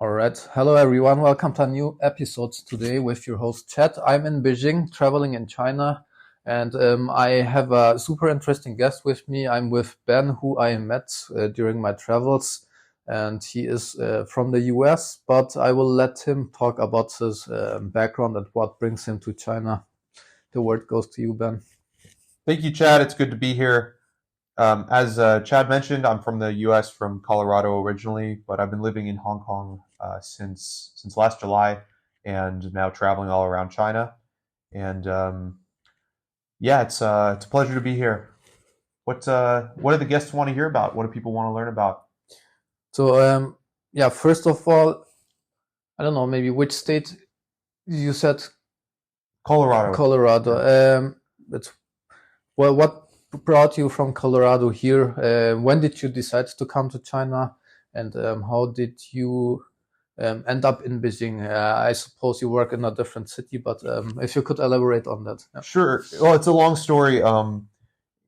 All right. Hello, everyone. Welcome to a new episode today with your host, Chad. I'm in Beijing, traveling in China, and I have a super interesting guest with me. I'm with Ben, who I met during my travels, and he is from the US, but I will let him talk about his background and what brings him to China. The word goes to you, Ben. Thank you, Chad. It's good to be here. As Chad mentioned, I'm from the U.S., from Colorado originally, but I've been living in Hong Kong since last July, and now traveling all around China. And yeah, it's a pleasure to be here. What do the guests want to hear about? What do people want to learn about? So, yeah, first of all, I don't know, maybe which state you said Colorado. Colorado. Yeah. It's Well, what brought you from Colorado here? When did you decide to come to China? And how did you end up in Beijing? I suppose you work in a different city, but if you could elaborate on that. Yeah. Sure. Well, it's a long story.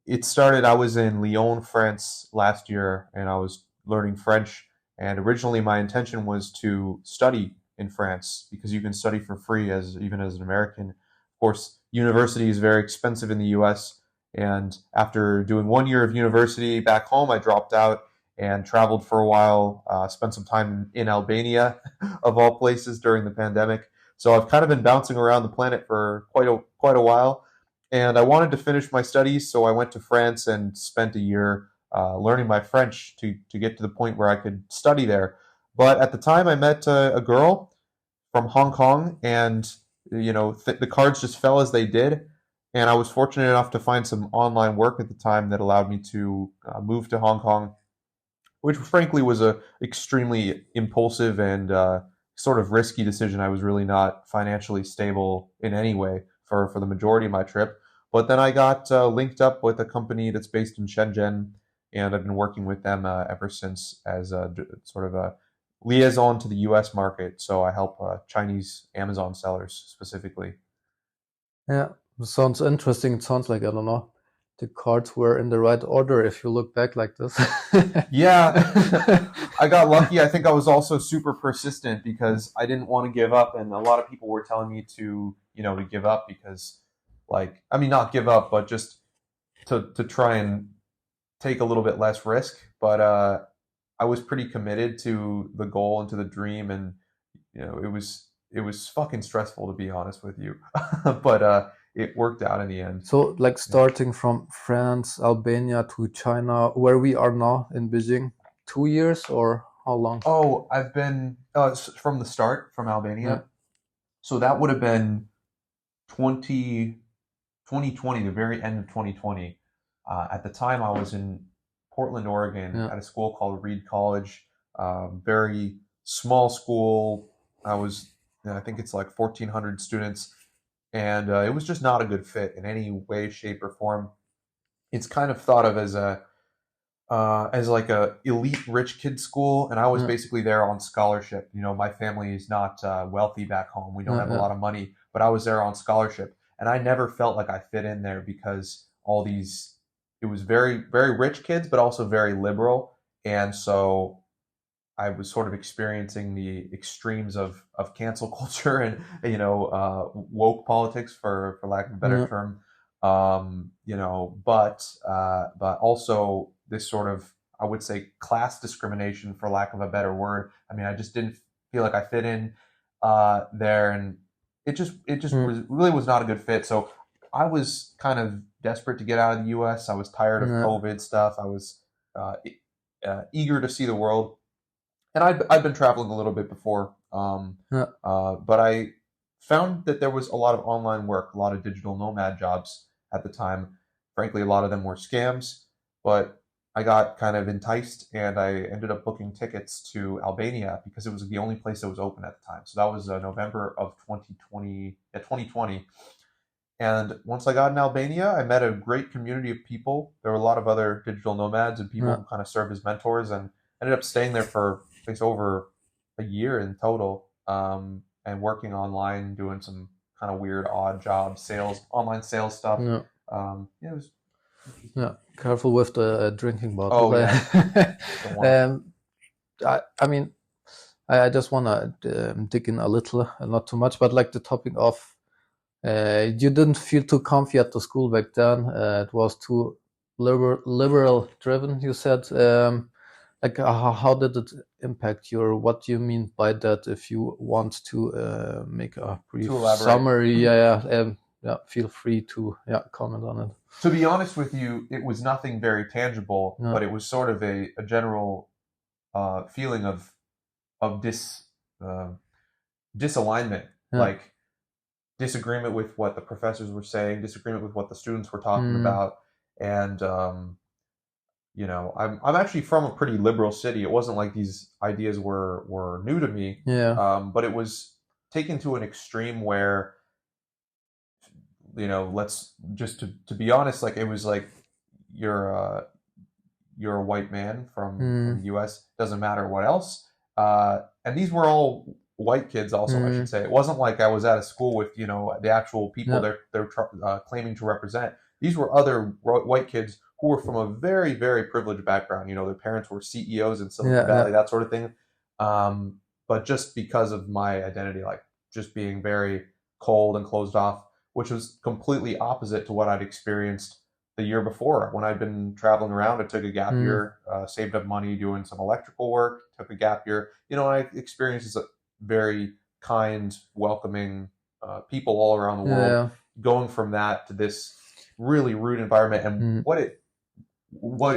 It started, I was in Lyon, France last year, and I was learning French. And originally, my intention was to study in France because you can study for free as even as an American. Of course, university is very expensive in the US. And after doing 1 year of university back home, I dropped out and traveled for a while, spent some time in Albania, of all places, during the pandemic. So I've kind of been bouncing around the planet for quite a while, and I wanted to finish my studies, so I went to France and spent a year learning my French to get to the point where I could study there. But at the time, I met a girl from Hong Kong, and the cards just fell as they did. And I was fortunate enough to find some online work at the time that allowed me to move to Hong Kong, which frankly was a extremely impulsive and sort of risky decision. I was really not financially stable in any way for the majority of my trip. But then I got linked up with a company that's based in Shenzhen, and I've been working with them ever since as sort of a liaison to the U.S. market. So I help Chinese Amazon sellers specifically. Yeah, sounds interesting. It sounds like, I don't know, the cards were in the right order if you look back like this. Yeah, I got lucky. I think I was also super persistent because I didn't want to give up, and a lot of people were telling me to give up because, like, I mean, not give up, but just to try and take a little bit less risk. But I was pretty committed to the goal and to the dream, and it was fucking stressful, to be honest with you, but it worked out in the end. So, like Yeah. starting from France, Albania to China, where we are now in Beijing, 2 years or how long? Oh, I've been from the start, from Yeah, Albania. So that would have been 20 2020, the very end of 2020. At the time, I was in Portland, Oregon, yeah. at a school called Reed College. Very small school. I think it's like 1,400 students, and it was just not a good fit in any way, shape, or form. It's kind of thought of as like a elite rich kid school, and I was Yeah, basically there on scholarship. My family is not wealthy back home. We don't yeah, have a yeah, lot of money, but I was there on scholarship, and I never felt like I fit in there because all these it was very very rich kids, but also very liberal, and so I was sort of experiencing the extremes of cancel culture and woke politics, for lack of a better yeah, term. But also this sort of, I would say, class discrimination, for lack of a better word. I mean, I just didn't feel like I fit in there, and it just mm, really was not a good fit. So I was kind of desperate to get out of the U.S. I was tired of yeah, COVID stuff. I was eager to see the world, and I'd been traveling a little bit before, yeah, but I found that there was a lot of online work, a lot of digital nomad jobs at the time. Frankly, a lot of them were scams, but I got kind of enticed, and I ended up booking tickets to Albania because it was the only place that was open at the time. So that was November of 2020, yeah, 2020. And once I got in Albania, I met a great community of people. There were a lot of other digital nomads and people yeah. who kind of served as mentors, and ended up staying there for I think over a year in total, and working online, doing some kind of weird, odd jobs, online sales stuff. Yeah. Yeah, it was interesting. Yeah, careful with the drinking bottle. Oh yeah, don't want to. I mean, I just want to dig in a little, not too much, but like the topic of you didn't feel too comfy at the school back then. It was too liberal driven, you said. Like how did it impact you, or what do you mean by that? If you want to make a brief To elaborate. summary, yeah, feel free to comment on it. To be honest with you, it was nothing very tangible, Yeah. but it was sort of a general feeling of disalignment, Yeah. like disagreement with what the professors were saying, disagreement with what the students were talking about, and you know, I'm actually from a pretty liberal city. It wasn't like these ideas were new to me, Yeah. but it was taken to an extreme where, you know, let's just to be honest, like it was like you're a white man from the U.S. Doesn't matter what else. And these were all white kids also, I should say. It wasn't like I was at a school with, you know, the actual people they're claiming to represent. These were other white kids who were from a very, very privileged background. You know, their parents were CEOs in Silicon Valley, that sort of thing. But just because of my identity, like just being very cold and closed off, which was completely opposite to what I'd experienced the year before when I'd been traveling around. I took a gap year, saved up money doing some electrical work, took a gap year. You know, I experienced a very kind, welcoming people all around the world. Going from that to this really rude environment, and what it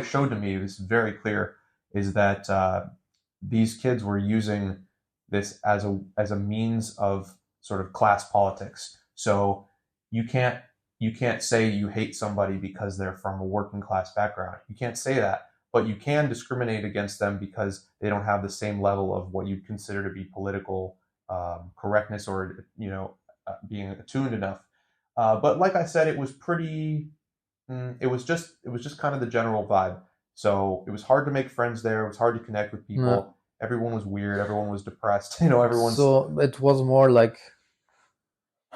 showed to me was very clear is that these kids were using this as a means of sort of class politics. So you can't say you hate somebody because they're from a working class background. You can't say that, but you can discriminate against them because they don't have the same level of what you consider to be political correctness, or, you know, being attuned enough. But like I said, it was pretty. It was just kind of the general vibe. So it was hard to make friends there. It was hard to connect with people. Everyone was weird. Everyone was depressed. You know, everyone's. So it was more like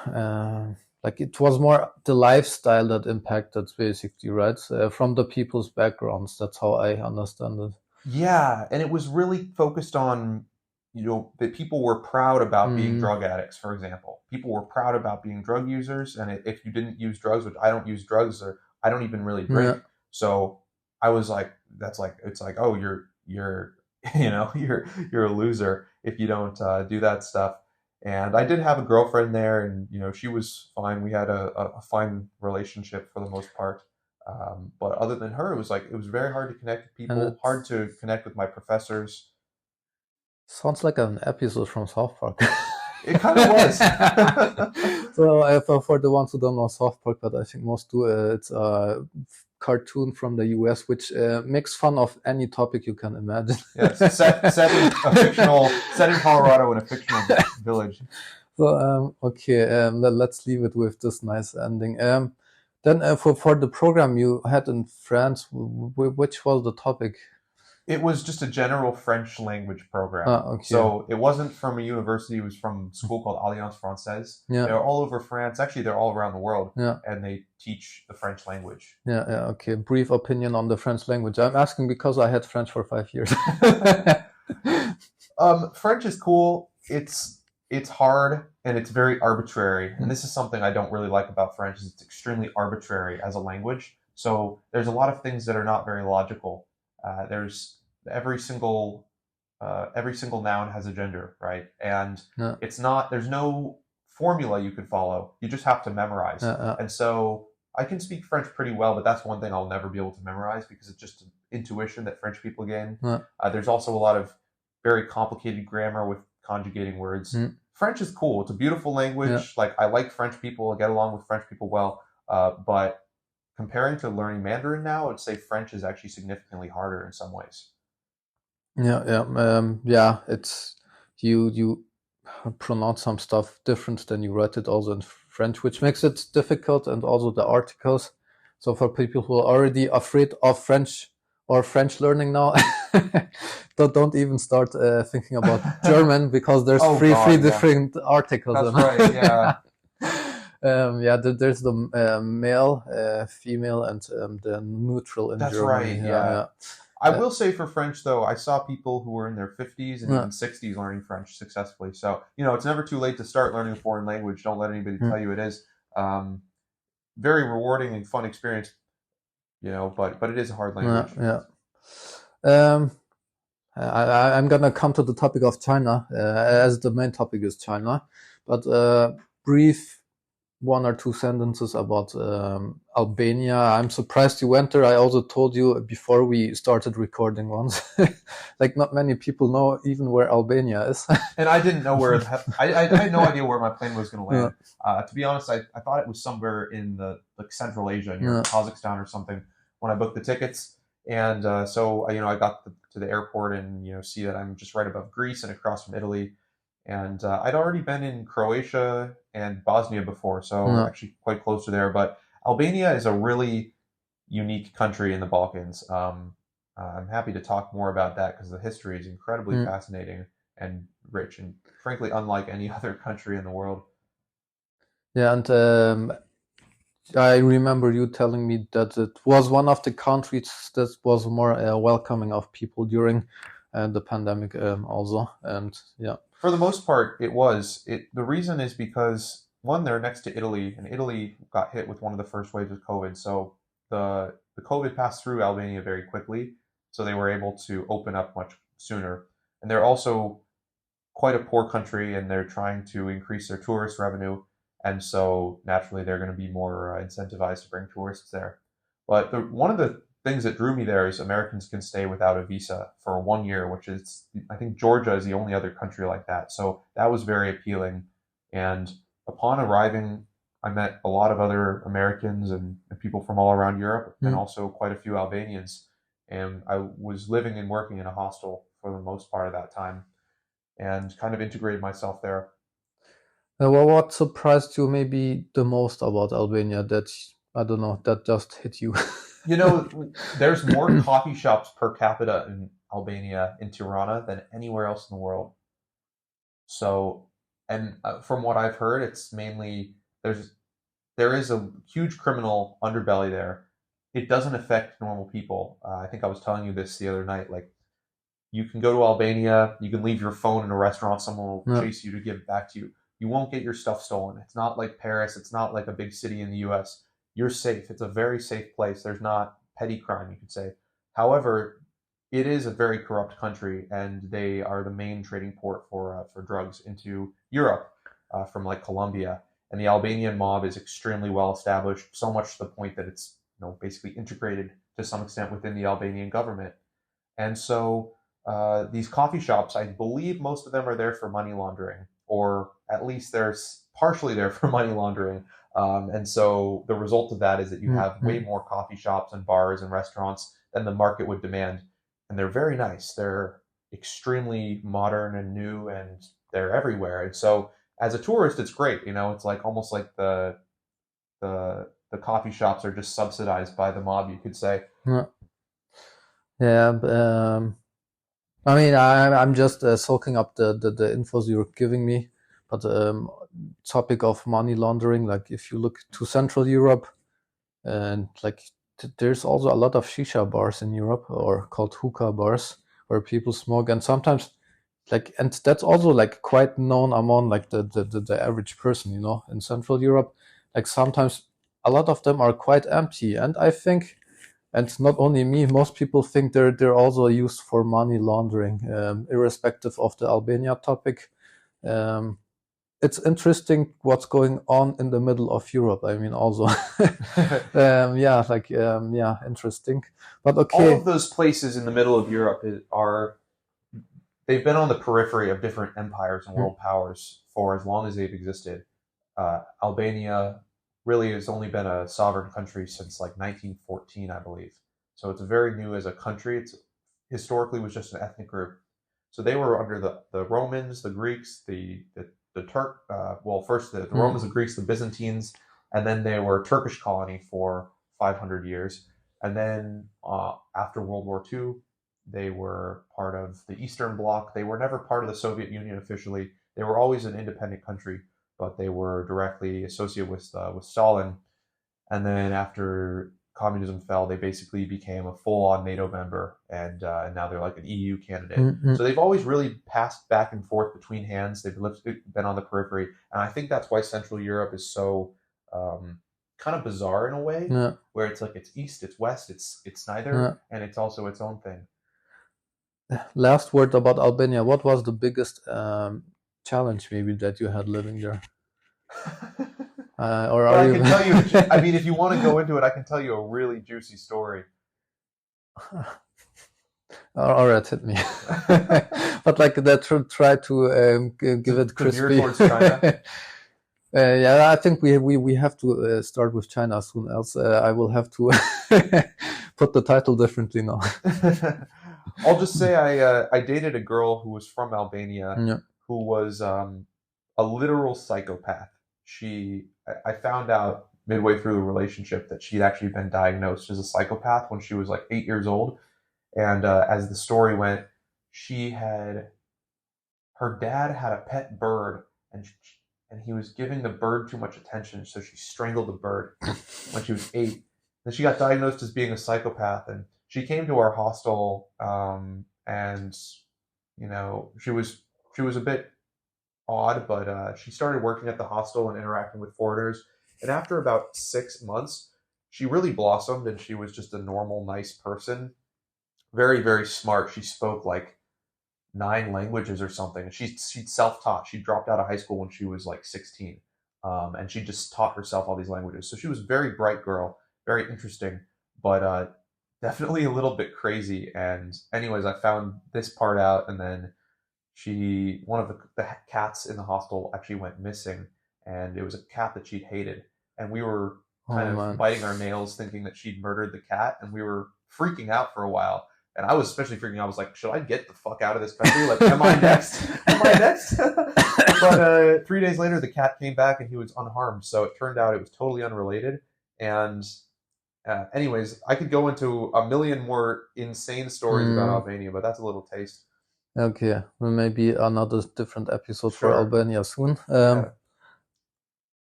it was more the lifestyle that impacted, basically, right? From the people's backgrounds. That's how I understand it. Yeah, and it was really focused on, you know, that people were proud about being drug addicts, for example. People were proud about being drug users, and if you didn't use drugs, which I don't use drugs, or I don't even really drink. So I was like, it's like, oh, you're you know, you're a loser if you don't do that stuff. And I did have a girlfriend there, and, you know, she was fine. We had a fine relationship for the most part. But other than her, it was very hard to connect with people, hard to connect with my professors. Sounds like an episode from South Park. It kind of was. So for the ones who don't know South Park, but I think most do, it's a cartoon from the US, which makes fun of any topic you can imagine. Yes, set in Colorado in a fictional village. So okay, let's leave it with this nice ending. Then for the program you had in France, which was the topic? It was just a general French language program. Okay. So it wasn't from a university. It was from a school called Alliance Française. Yeah. They're all over France. Actually, they're all around the world. Yeah. And they teach the French language. Yeah. Okay. Brief opinion on the French language. I'm asking because I had French for 5 years. French is cool. It's hard and it's very arbitrary. And this is something I don't really like about French, is it's extremely arbitrary as a language. So there's a lot of things that are not very logical. There's every single noun has a gender, right? And it's not, there's no formula you could follow. You just have to memorize. And so I can speak French pretty well, but that's one thing I'll never be able to memorize because it's just intuition that French people gain. There's also a lot of very complicated grammar with conjugating words. French is cool. It's a beautiful language. Like, I like French people. I get along with French people well. But comparing to learning Mandarin now, I'd say French is actually significantly harder in some ways. Yeah. It's you pronounce some stuff different than you write it also in French, which makes it difficult, and also the articles. So for people who are already afraid of French or French learning now, don't even start thinking about German, because there's three different articles. That's right. Yeah. There's the male, female, and the neutral in Germany. That's right. Yeah. I will say for French though, I saw people who were in their 50s and Yeah, even 60s learning French successfully. So, it's never too late to start learning a foreign language. Don't let anybody yeah, tell you it is. Um, Very rewarding and fun experience, but it is a hard yeah, language. yeah. Um, I'm gonna come to the topic of China, as the main topic is China, but brief one or two sentences about Albania. I'm surprised you went there. I also told you before we started recording once, like not many people know even where Albania is. And I didn't know where I had no idea where my plane was going to Yeah, land. To be honest, I thought it was somewhere in the like Central Asia near yeah, Kazakhstan or something when I booked the tickets. And so I got to the airport and see that I'm just right above Greece and across from Italy. And I'd already been in Croatia and Bosnia before, so yeah, actually quite close to there. But Albania is a really unique country in the Balkans. I'm happy to talk more about that because the history is incredibly yeah. fascinating and rich, and frankly, unlike any other country in the world. Yeah, and I remember you telling me that it was one of the countries that was more welcoming of people during the pandemic, also. And yeah, For the most part, it was. The reason is because one, they're next to Italy, and Italy got hit with one of the first waves of COVID. So the COVID passed through Albania very quickly, so they were able to open up much sooner. And they're also quite a poor country, and they're trying to increase their tourist revenue, and so naturally they're going to be more incentivized to bring tourists there. But one of the things that drew me there is Americans can stay without a visa for 1 year, which is, I think Georgia is the only other country like that. So that was very appealing. And upon arriving, I met a lot of other Americans and people from all around Europe, and mm. also quite a few Albanians. And I was living and working in a hostel for the most part of that time and kind of integrated myself there. Well, what surprised you maybe the most about Albania that I don't know that just hit you? There's more coffee shops per capita in Albania, in Tirana, than anywhere else in the world. So, and from what I've heard, it's mainly there is a huge criminal underbelly there. It doesn't affect normal people. I think I was telling you this the other night. Like, you can go to Albania, you can leave your phone in a restaurant, someone will Yeah, chase you to give it back to you. You won't get your stuff stolen. It's not like Paris, it's not like a big city in the US. You're safe. It's a very safe place. There's not petty crime, you could say. However, it is a very corrupt country, and they are the main trading port for drugs into Europe, from like Colombia. And the Albanian mob is extremely well established, so much to the point that it's basically integrated to some extent within the Albanian government. And so these coffee shops, I believe most of them are there for money laundering, or at least they're partially there for money laundering. And so the result of that is that you mm, have way mm. more coffee shops and bars and restaurants than the market would demand. And they're very nice. They're extremely modern and new, and they're everywhere. And so as a tourist, it's great. It's like almost like the coffee shops are just subsidized by the mob, you could say. Yeah, yeah. I mean, I'm just soaking up the infos you're giving me, but topic of money laundering, like if you look to Central Europe, and like there's also a lot of shisha bars in Europe, or called hookah bars, where people smoke, and sometimes like, and that's also like quite known among like the average person, in Central Europe. Like sometimes a lot of them are quite empty, and I think, and not only me, most people think they're also used for money laundering, irrespective of the Albania topic. Um, it's interesting what's going on in the middle of Europe. I mean, also, yeah, like, yeah, interesting. But All okay, of those places in the middle of Europe are they've been on the periphery of different empires and mm, world powers for as long as they've existed. Albania really has only been a sovereign country since like 1914, I believe. So it's very new as a country. It's historically was just an ethnic group. So they were under the Romans, the Greeks, the Turk. Well, first the mm, Romans, the Greeks, the Byzantines, and then they were a Turkish colony for 500 years. And then after World War II, they were part of the Eastern Bloc. They were never part of the Soviet Union officially. They were always an independent country, but they were directly associated with Stalin. And then after communism fell, they basically became a full-on NATO member, and now they're like an EU candidate. Mm-mm. So they've always really passed back and forth between hands. They've been on the periphery, and I think that's why Central Europe is so kind of bizarre in a way, Yeah, where it's like it's east, it's west, it's neither, yeah. and it's also its own thing. Last word about Albania. What was the biggest challenge maybe that you had living there? Or Well, are I you? can tell you. I mean, if you want to go into it, I can tell you a really juicy story. All right, hit me. But like that, try to give it To veer crispy. towards China. Yeah, I think we have to start with China soon, else I will have to put the title differently now. I'll just say I dated a girl who was from Albania, Yeah. who was a literal psychopath. I found out midway through the relationship that she'd actually been diagnosed as a psychopath when she was like 8 years old. And as the story went, she had her dad had a pet bird, and he was giving the bird too much attention, so she strangled the bird when she was 8. Then she got diagnosed as being a psychopath, and she came to our hostel, and she was a bit odd, but she started working at the hostel and interacting with foreigners. And after about 6 months, she really blossomed, and she was just a normal, nice person. Very, very smart. She spoke like 9 languages or something. She'd self-taught. She dropped out of high school when she was like 16, and she just taught herself all these languages. So she was a very bright girl, very interesting, but definitely a little bit crazy. And anyways, I found this part out, and then one of the cats in the hostel actually went missing, and it was a cat that she'd hated, and we were Oh kind of man. biting our nails thinking that she'd murdered the cat, and we were freaking out for a while. And I was especially freaking out. I was like, should I get the fuck out of this country? Like, am I next? Am I next? But 3 days later, the cat came back and he was unharmed. So it turned out it was totally unrelated. And anyways, I could go into a million more insane stories about Mm, Albania, but that's a little taste. okay, well, maybe another different episode for Sure. Albania soon. Yeah.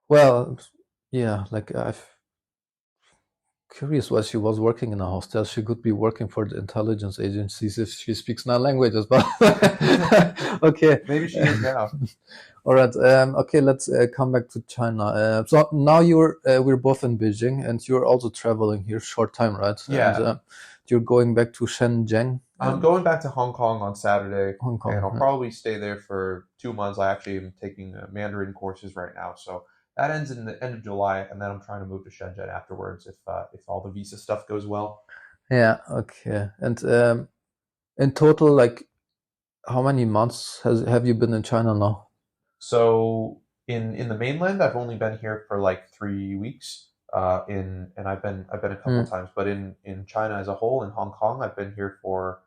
Well, yeah, like I've curious why she was working in a hostel. She could be working for the intelligence agencies if she speaks 9 languages, but okay. Maybe she is now. All right. Okay, let's come back to China. So now we're both in Beijing, and you're also traveling here short time, right? And Yeah. you're going back to Shenzhen I'm and going back to Hong Kong on Saturday, Hong and I'll Kong. probably stay there for 2 months. I actually am taking Mandarin courses right now, so that ends in the end of July, and then I'm trying to move to Shenzhen afterwards if all the visa stuff goes well. Yeah. Okay. And in total, like, how many months have you been in China now? So in the mainland, I've only been here for like 3 weeks. And I've been a couple Hmm. times, but in China as a whole, in Hong Kong, I've been here for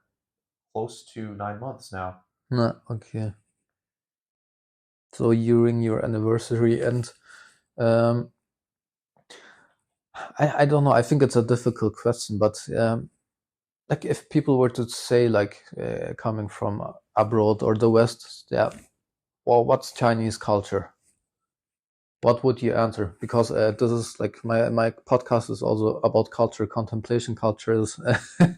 close to 9 months now. No, okay. So during your anniversary, and um, I don't know. I think it's a difficult question, but like if people were to say like coming from abroad or the West, yeah, well, what's Chinese culture? What would you answer? Because this is like my podcast is also about culture, contemplation culture is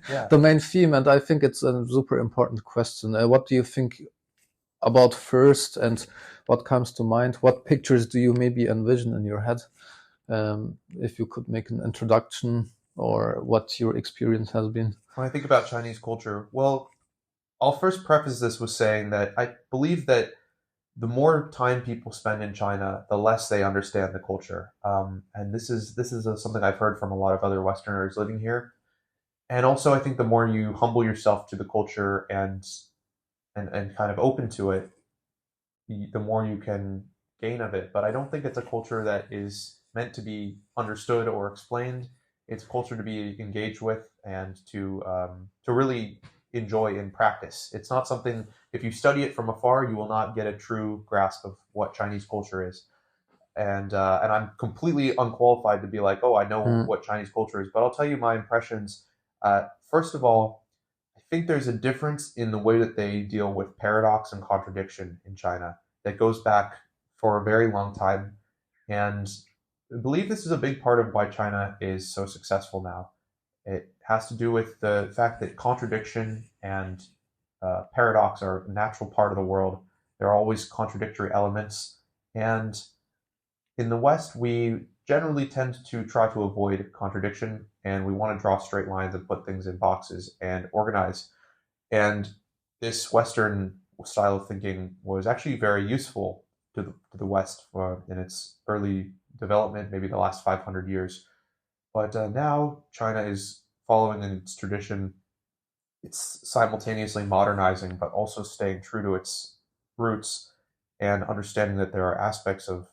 Yeah. the main theme, and I think it's a super important question. What do you think about first, and what comes to mind? What pictures do you maybe envision in your head? If you could make an introduction or what your experience has been. When I think about Chinese culture, well, I'll first preface this with saying that I believe that the more time people spend in China, the less they understand the culture. And this is something I've heard from a lot of other Westerners living here. And also, I think the more you humble yourself to the culture and kind of open to it, the more you can gain of it. But I don't think it's a culture that is meant to be understood or explained. It's a culture to be engaged with and to really enjoy in practice. It's not something. If you study it from afar, you will not get a true grasp of what Chinese culture is. And I'm completely unqualified to be like, oh, I know Mm, what Chinese culture is. But I'll tell you my impressions. First of all, I think there's a difference in the way that they deal with paradox and contradiction in China that goes back for a very long time. And I believe this is a big part of why China is so successful now. It has to do with the fact that contradiction and paradox are a natural part of the world. There are always contradictory elements. And in the West, we generally tend to try to avoid contradiction and we want to draw straight lines and put things in boxes and organize. And this Western style of thinking was actually very useful to the West in its early development, maybe the last 500 years. But now China is following in its tradition. It's simultaneously modernizing, but also staying true to its roots and understanding that there are aspects of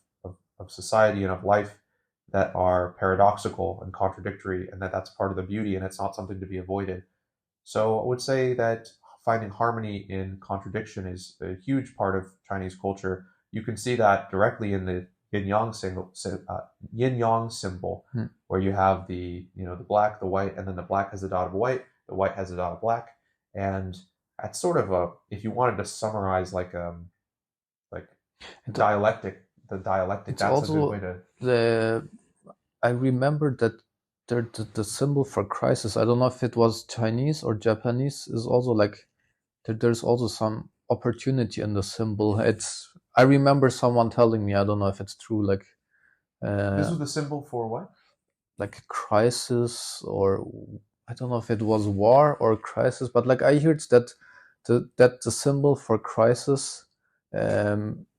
society and of life that are paradoxical and contradictory, and that that's part of the beauty, and it's not something to be avoided. So I would say that finding harmony in contradiction is a huge part of Chinese culture. You can see that directly in the yin yang symbol, Hmm. where you have the black, the white, and then the black has a dot of white, the white has a dot of black, and that's sort of a, if you wanted to summarize like And dialectic, the dialectic, it's that's a good way also to. the I remember that the symbol for crisis. I don't know if it was Chinese or Japanese. Is also like there's also some opportunity in the symbol. It's I remember someone telling me. I don't know if it's true. This Uh, was the symbol for what? like crisis, or I don't know if it was war or crisis, but like I heard that the symbol for crisis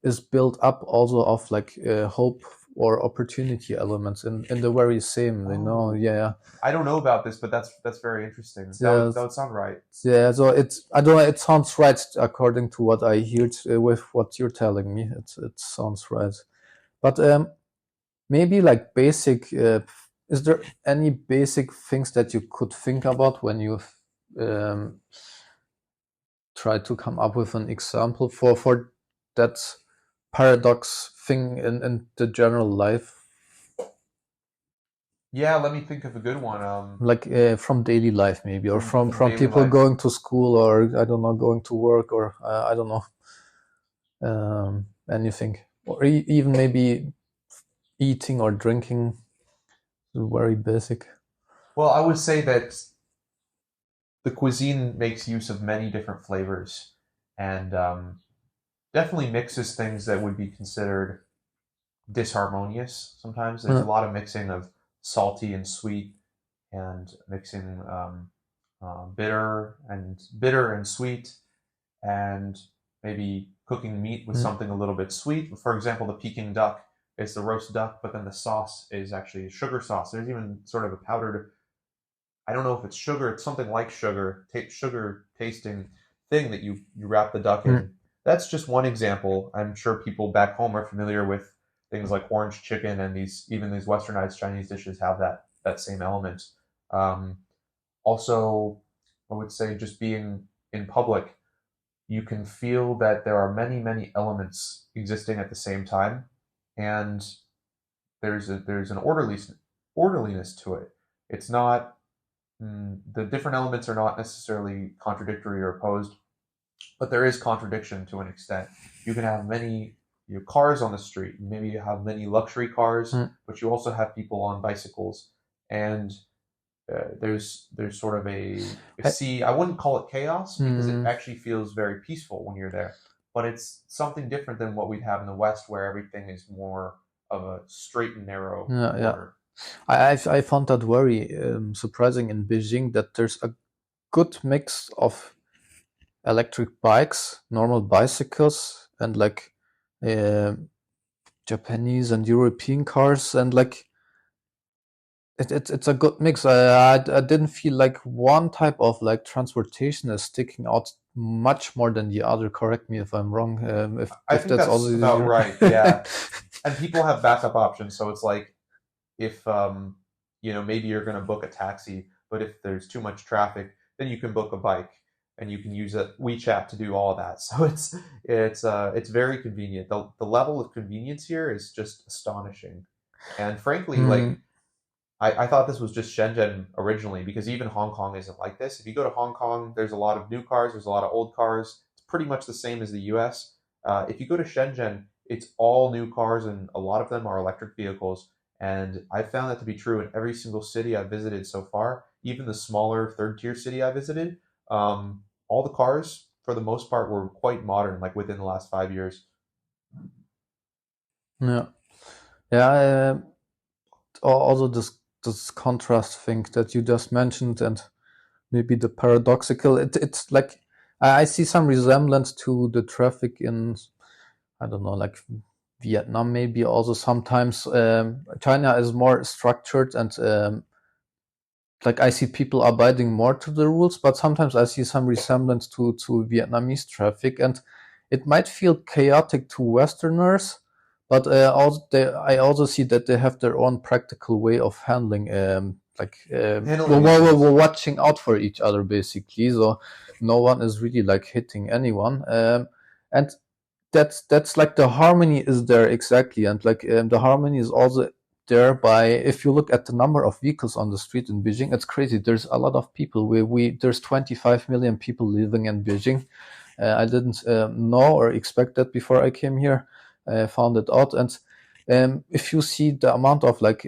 is built up also of like hope or opportunity elements in the very same, Oh, yeah, I don't know about this, but that's very interesting. yeah, That would sound right. yeah. So it's I don't know. It sounds right according to what I heard with what you're telling me. It sounds right, but maybe like basic. Is there any basic things that you could think about when you um, try to come up with an example for that paradox thing in the general life, Yeah, let me think of a good one. like from daily life maybe, or From from daily people life. going to school, or I don't know, going to work, or I don't know, anything, or even maybe eating or drinking. Very basic. Well, I would say that the cuisine makes use of many different flavors and definitely mixes things that would be considered disharmonious sometimes. There's a Uh, lot of mixing of salty and sweet and mixing bitter and sweet and maybe cooking meat with mm, something a little bit sweet. For example, the Peking duck is the roast duck, but then the sauce is actually sugar sauce. There's even sort of a powdered, I don't know if it's sugar, it's something like sugar, sugar tasting thing that you wrap the duck mm. in. That's just one example. I'm sure people back home are familiar with things like orange chicken and these westernized Chinese dishes have that same element. Um, Also, I would say just being in public, you can feel that there are many elements existing at the same time, and there's an orderliness to it. It's not the different elements are not necessarily contradictory or opposed, but there is contradiction to an extent. You can have many cars on the street. Maybe you have many luxury cars, Mm. but you also have people on bicycles, and there's sort of a I, sea. I wouldn't call it chaos because it mm, actually feels very peaceful when you're there, but it's something different than what we'd have in the West, where everything is more of a straight and narrow yeah, yeah. order. I found that very surprising in Beijing, that there's a good mix of electric bikes, normal bicycles, and like uh, Japanese and European cars, and like it's a good mix. I didn't feel like one type of like transportation is sticking out much more than the other. Correct me if I'm wrong. I If think that's also that's about your right. Yeah, and people have backup options, so it's like if maybe you're going to book a taxi, but if there's too much traffic, then you can book a bike and you can use a WeChat to do all that. So it's very convenient. The level of convenience here is just astonishing, and frankly, like Mm, I thought this was just Shenzhen originally because even Hong Kong isn't like this. If you go to Hong Kong, there's a lot of new cars, there's a lot of old cars. It's pretty much the same as the US. If you go to Shenzhen, it's all new cars and a lot of them are electric vehicles. And I found that to be true in every single city I've visited so far, even the smaller third tier city I visited. All the cars, for the most part, were quite modern, like within the last 5 years. Yeah, yeah. Also, this contrast thing that you just mentioned, and maybe the paradoxical. It's like I see some resemblance to the traffic in, I don't know, like Vietnam. Maybe also sometimes China is more structured, and like I see people abiding more to the rules, but sometimes I see some resemblance to Vietnamese traffic, and it might feel chaotic to Westerners, but I also see that they have their own practical way of handling, Handling these we're things. watching out for each other basically, so no one is really like hitting anyone, and that's like the harmony is there exactly, and like the harmony is also there by if you look at the number of vehicles on the street in Beijing, it's crazy. There's a lot of people. We there's 25 million people living in Beijing. I didn't know or expect that before I came here. I found it out, and if you see the amount of like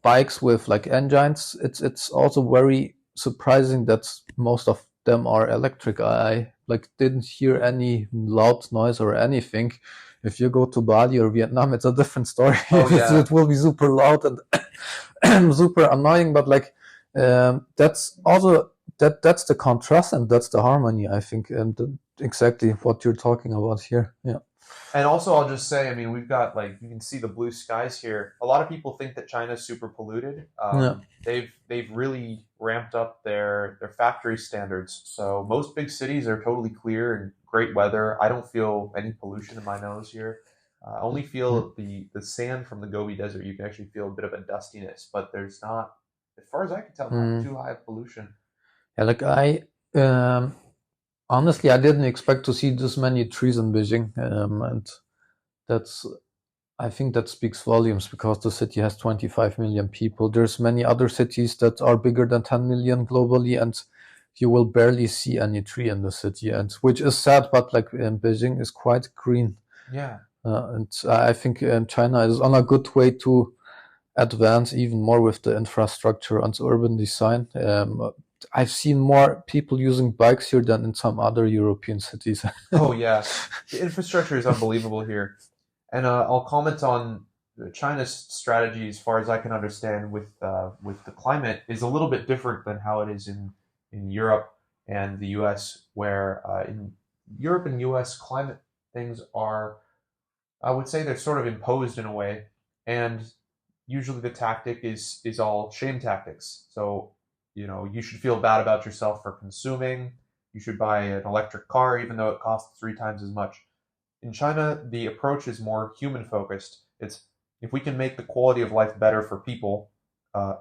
bikes with like engines, it's also very surprising that most of them are electric. I like didn't hear any loud noise or anything. If you go to Bali or Vietnam, it's a different story. Oh yeah. It will be super loud and super annoying. But like that's also that's the contrast and that's the harmony. I think, and exactly what you're talking about here. Yeah, And also, I'll just say, I mean, we've got like you can see the blue skies here. A lot of people think that China's super polluted. yeah. They've really ramped up their factory standards. So most big cities are totally clear and great weather. I don't feel any pollution in my nose here. I only feel the sand from the Gobi Desert. You can actually feel a bit of a dustiness, but there's not, as far as I can tell, not Mm. too high of pollution. Yeah, like um, honestly, I didn't expect to see this many trees in Beijing, and that's I think that speaks volumes because the city has 25 million people. There's many other cities that are bigger than 10 million globally, and you will barely see any tree in the city, and which is sad. But like Beijing is quite green, Yeah. and I think China is on a good way to advance even more with the infrastructure and urban design. I've seen more people using bikes here than in some other European cities. Oh yeah. The infrastructure is unbelievable here. And I'll comment on China's strategy, as far as I can understand, with the climate is a little bit different than how it is in Europe and the U.S., where in Europe and U.S. climate things are, I would say, they're sort of imposed in a way, and usually the tactic is all shame tactics. So you should feel bad about yourself for consuming. You should buy an electric car even though it costs 3 times as much. In China, the approach is more human focused. It's if we can make the quality of life better for people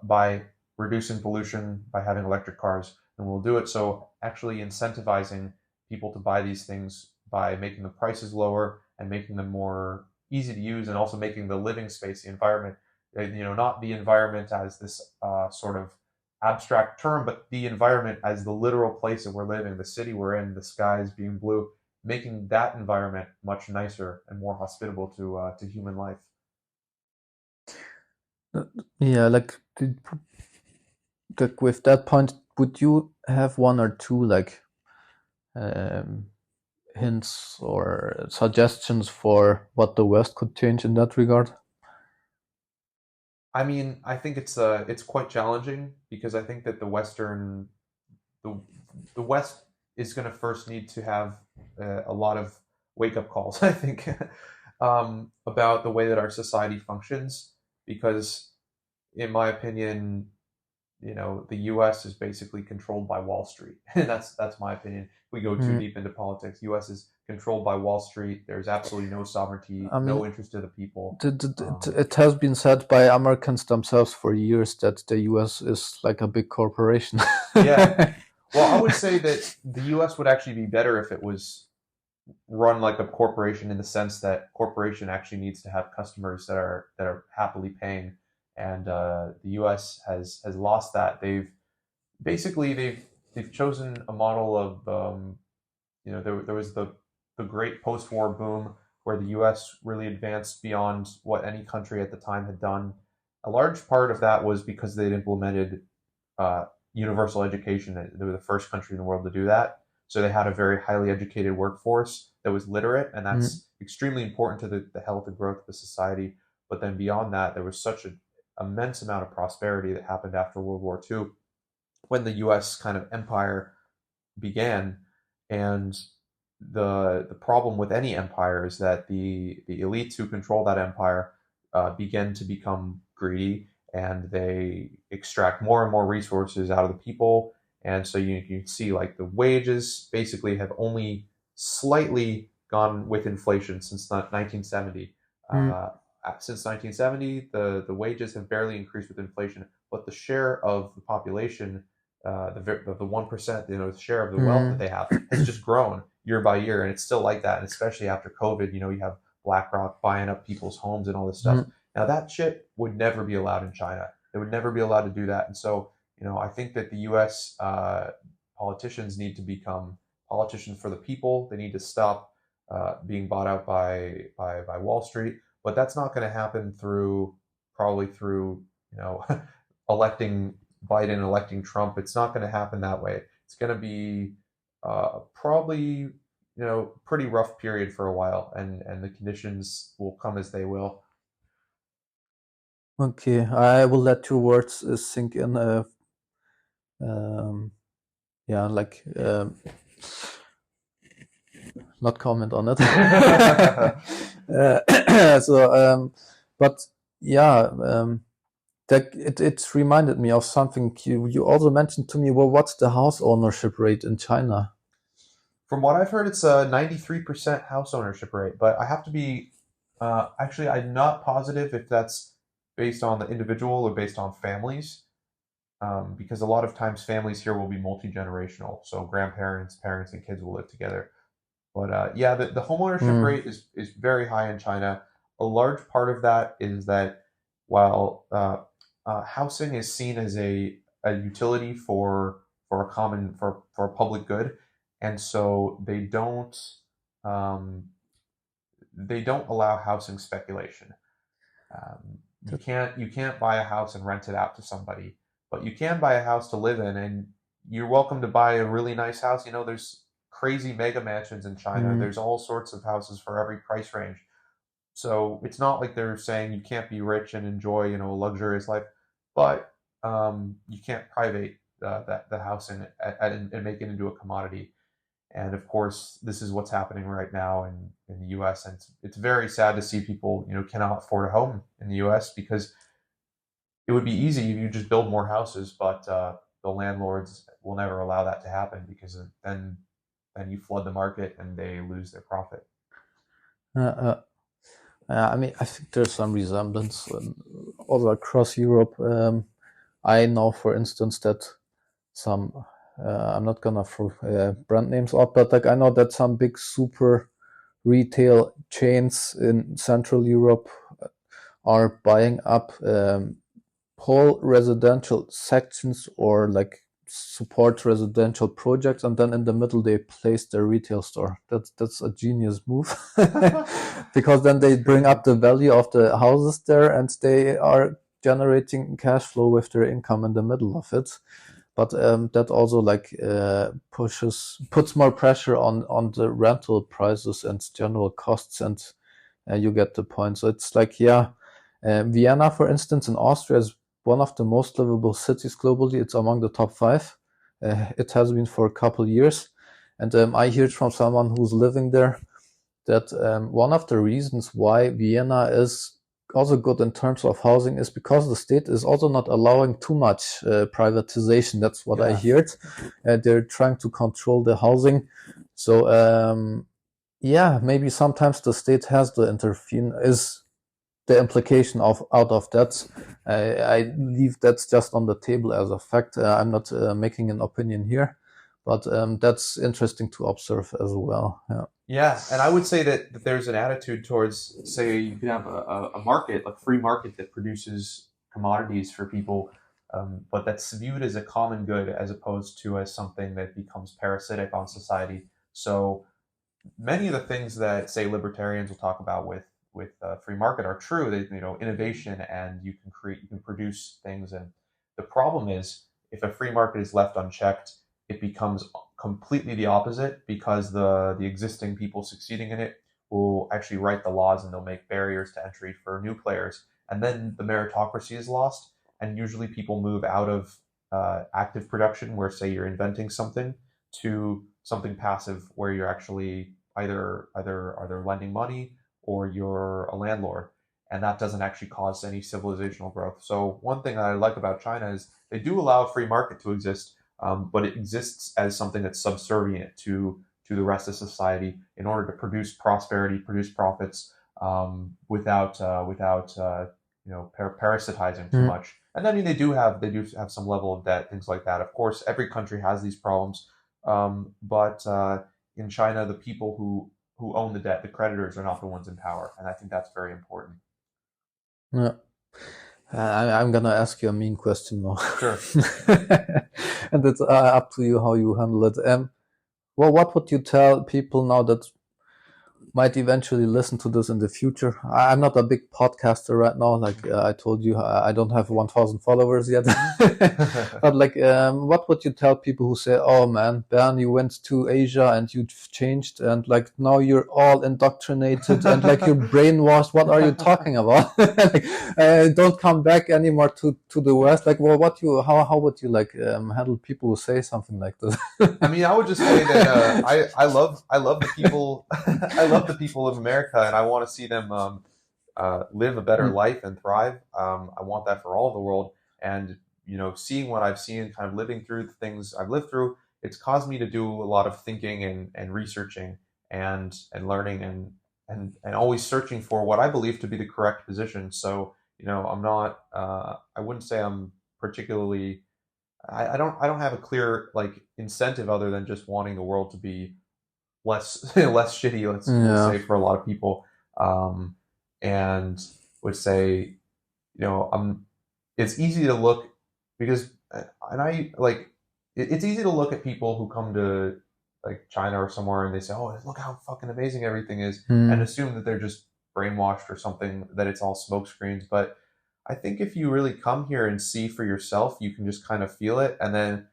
by reducing pollution, by having electric cars, then we'll do it. So actually incentivizing people to buy these things by making the prices lower and making them more easy to use, and also making the living space, the environment, not the environment as this sort of abstract term, but the environment as the literal place that we're living, the city we're in, the skies being blue, making that environment much nicer and more hospitable to human life. Yeah, like with that point, would you have one or two like um, hints or suggestions for what the West could change in that regard? I mean, I think it's quite challenging because I think that the the West is going to first need to have a lot of wake up calls. I think about the way that our society functions, because in my opinion, the U.S. is basically controlled by Wall Street. That's my opinion. If we go too Mm, deep into politics, U.S. is controlled by Wall Street. There's absolutely no sovereignty, I no mean, interest to the people. it has been said by Americans themselves for years that the US is like a big corporation. Yeah. Well, I would say that the U.S. would actually be better if it was run like a corporation, in the sense that corporation actually needs to have customers that are happily paying, and the U.S. has lost that. They've chosen a model of there was the great post-war boom where the U.S. really advanced beyond what any country at the time had done. A large part of that was because they'd implemented uh, universal education. They were the first country in the world to do that. So they had a very highly educated workforce that was literate, and Mm. that's extremely important to the health and growth of the society. But then beyond that, there was such an immense amount of prosperity that happened after World War II when the U.S. kind of empire began. And the problem with any empire is that the elites who control that empire begin to become greedy, and they extract more and more resources out of the people. And so you see like the wages basically have only slightly gone with inflation since 1970. Mm. Uh, since 1970, the wages have barely increased with inflation, but the share of the population, the 1%, the share of the wealth that Mm. they have has just grown year by year, and it's still like that. And especially after COVID, you have BlackRock buying up people's homes and all this stuff. Mm. Now that shit would never be allowed in China. They would never be allowed to do that. And so, I think that the U.S. Politicians need to become politicians for the people. They need to stop being bought out by Wall Street. But that's not going to happen probably through electing Biden, electing Trump. It's not going to happen that way. It's going to be probably pretty rough period for a while, and the conditions will come as they will. Okay, I will let your words sink in. Um, yeah, like not comment on it. But yeah, that it reminded me of something you also mentioned to me. Well, what's the house ownership rate in China? From what I've heard, it's a 93% house ownership rate, but I have to be actually, I'm not positive if that's based on the individual or based on families, because a lot of times families here will be multi-generational, so grandparents, parents, and kids will live together. But yeah, the homeownership Mm. rate is very high in China. A large part of that is that while housing is seen as a utility for a common for a public good, and so um, they don't allow housing speculation. That, You can't buy a house and rent it out to somebody, but you can buy a house to live in, and you're welcome to buy a really nice house. There's crazy mega mansions in China. mm. There's all sorts of houses for every price range. So it's not like they're saying you can't be rich and enjoy, a luxurious life, but you can't private the house and make it into a commodity. And of course, this is what's happening right now in the U.S. And it's very sad to see people, cannot afford a home in the U.S. because it would be easy if you just build more houses, but the landlords will never allow that to happen because then you flood the market and they lose their profit. uh, uh, I mean, I think there's some resemblance also across Europe. I know, for instance, that some I'm not gonna throw brand names out, but like I know that some big super retail chains in Central Europe are buying up whole residential sections or like support residential projects, and then in the middle they place their retail store. That's a genius move because then they That's bring crazy. up the value of the houses there, and they are generating cash flow with their income in the middle of it. But that also like puts more pressure on the rental prices and general costs, and you get the point. So it's like, yeah, Vienna, for instance, in Austria is one of the most livable cities globally. It's among the top five. It has been for a couple years, and I heard from someone who's living there that one of the reasons why Vienna is also good in terms of housing is because the state is also not allowing too much privatization. That's what I Yeah. heard. They're trying to control the housing. So yeah, maybe sometimes the state has to intervene. Is the implication of out of that? I leave that just on the table as a fact. I'm not making an opinion here, but that's interesting to observe as well. Yeah. Yeah, and I would say that there's an attitude towards, say, you could have a market, like free market that produces commodities for people, but that's viewed as a common good as opposed to as something that becomes parasitic on society. So many of the things that say libertarians will talk about with free market are true. That innovation, and you can produce things. And the problem is, if a free market is left unchecked, it becomes completely the opposite, because the existing people succeeding in it will actually write the laws, and they'll make barriers to entry for new players, and then the meritocracy is lost. And usually people move out of active production, where say you're inventing something, to something passive, where you're actually either lending money, or you're a landlord, and that doesn't actually cause any civilizational growth. So one thing that I like about China is they do allow a free market to exist, but it exists as something that's subservient to the rest of society, in order to produce prosperity, produce profits, without parasitizing too Mm. much. And I mean, they do have some level of debt, things like that. Of course, every country has these problems, but in China, the people who own the debt, the creditors, are not the ones in power, and I think that's very important. Yeah. I'm gonna ask you a mean question now. Sure. And it's up to you how you handle it. Well, what would you tell people now that might eventually listen to this in the future? I'm not a big podcaster right now. Like I told you, I don't have 1,000 followers yet. But like, what would you tell people who say, "Oh man, Ben, you went to Asia and you've changed, and like now you're all indoctrinated and like you're brainwashed. What are you talking about? Like, don't come back anymore to the West." Like, well, how would you like handle people who say something like this? I mean, I would just say that I love the people I love the people of America, and I want to see them live a better Mm, life and thrive. I want that for all of the world, and seeing what I've seen, kind of living through the things I've lived through, it's caused me to do a lot of thinking and researching and learning and always searching for what I believe to be the correct position. So I'm not I wouldn't say I'm particularly I don't have a clear like incentive, other than just wanting the world to be less less shitty. We'll yeah. say, for a lot of people, um, and would say it's easy to look, because and I like it's easy to look at people who come to like China or somewhere, and they say, "Oh, look how fucking amazing everything is," and Mm, assume that they're just brainwashed or something, that it's all smoke screens. But I think if you really come here and see for yourself, you can just kind of feel it. And then,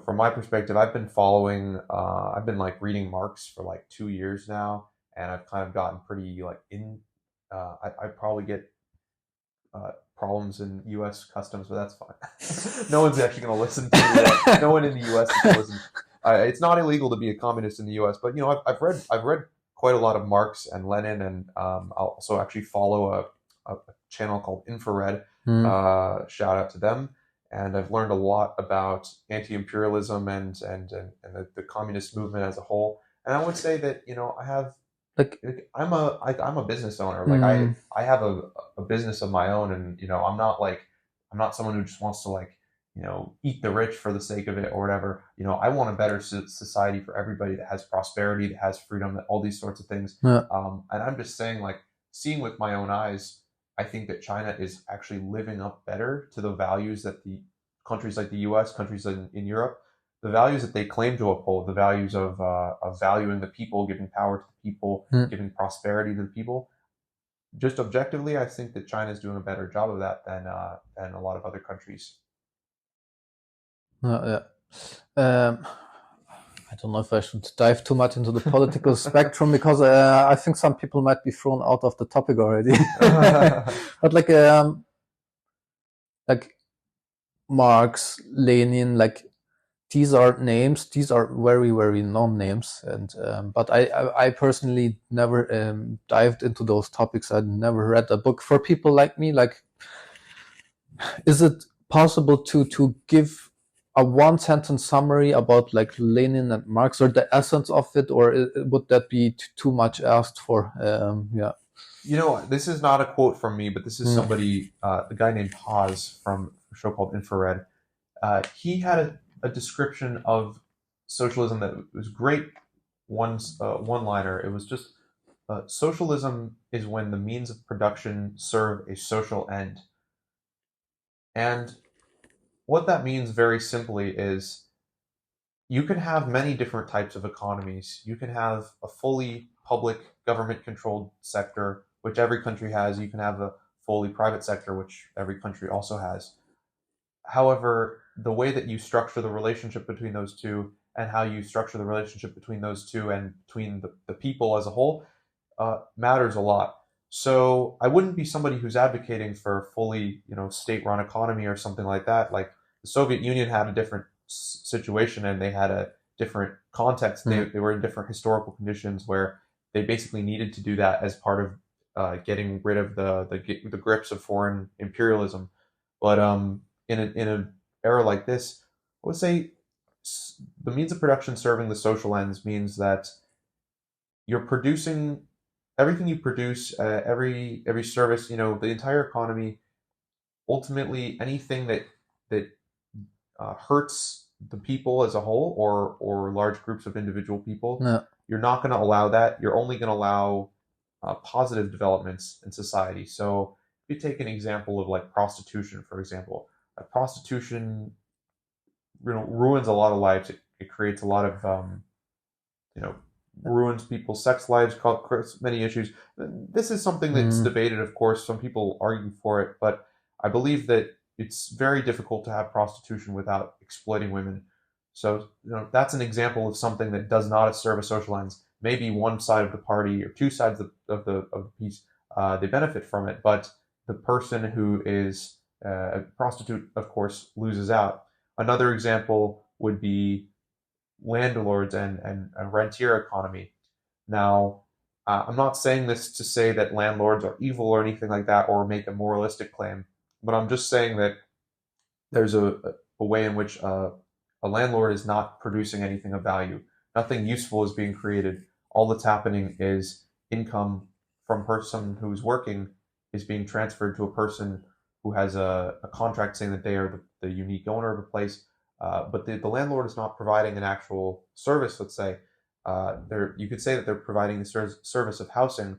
from my perspective, I've been like reading Marx for like 2 years now, and I've kind of gotten pretty like I probably get problems in U.S. customs, but that's fine. No one's actually going to listen to. No one in the U.S. is going to listen. It's not illegal to be a communist in the U.S., but I've read quite a lot of Marx and Lenin, and I'll also actually follow a channel called Infrared. mm. Shout out to them. And I've learned a lot about anti-imperialism and the communist movement as a whole. And I would say that Like, I'm a business owner. Like mm, I have a business of my own, and I'm not someone who just wants to like eat the rich for the sake of it or whatever. I want a better society for everybody, that has prosperity, that has freedom, that all these sorts of things. yeah. And I'm just saying, like, seeing with my own eyes, I think that China is actually living up better to the values that the countries like the U.S., countries in Europe, the values that they claim to uphold, the values of valuing the people, giving power to the people, Mm, giving prosperity to the people. Just objectively, I think that China is doing a better job of that than a lot of other countries. yeah. Um, I don't know if I should dive too much into the political spectrum, because I think some people might be thrown out of the topic already. But like Marx, Lenin, like these are names. These are very, very known names, and but I personally never dived into those topics. I never read a book. For people like me, like, is it possible to give a one sentence summary about like Lenin and Marx, or the essence of it, or would that be too much asked for? Yeah. This is not a quote from me, but this is Mm, somebody, a guy named Paz from a show called Infrared. He had a description of socialism that was great. One liner. It was just, socialism is when the means of production serve a social end. And what that means, very simply, is you can have many different types of economies. You can have a fully public government controlled sector, which every country has. You can have a fully private sector, which every country also has. However, the way that you structure the relationship between those two and how you structure the relationship between those two and between the people as a whole matters a lot. So I wouldn't be somebody who's advocating for a fully, state-run economy or something like that. Like the Soviet Union had a different situation and they had a different context. They were in different historical conditions where they basically needed to do that as part of getting rid of the grips of foreign imperialism. But in an era like this, I would say the means of production serving the social ends means that you're producing everything you produce, every service, the entire economy. Ultimately, anything that hurts the people as a whole, or large groups of individual people, Yeah. you're not going to allow that. You're only going to allow positive developments in society. So, if you take an example of like prostitution, for example, prostitution, ruins a lot of lives. It creates a lot of you know ruins people's sex lives, causes many issues. This is something that's debated, of course. Some people argue for it, but I believe that it's very difficult to have prostitution without exploiting women. So that's an example of something that does not serve a social ends. Maybe one side of the party or two sides of the piece they benefit from it, but the person who is a prostitute, of course, loses out. Another example would be landlords and a rentier economy. Now, I'm not saying this to say that landlords are evil or anything like that, or make a moralistic claim, but I'm just saying that there's a way in which a landlord is not producing anything of value. Nothing useful is being created. All that's happening is income from a person who's working is being transferred to a person who has a contract saying that they are the unique owner of a place. But the landlord is not providing an actual service, let's say. You could say that they're providing the service of housing,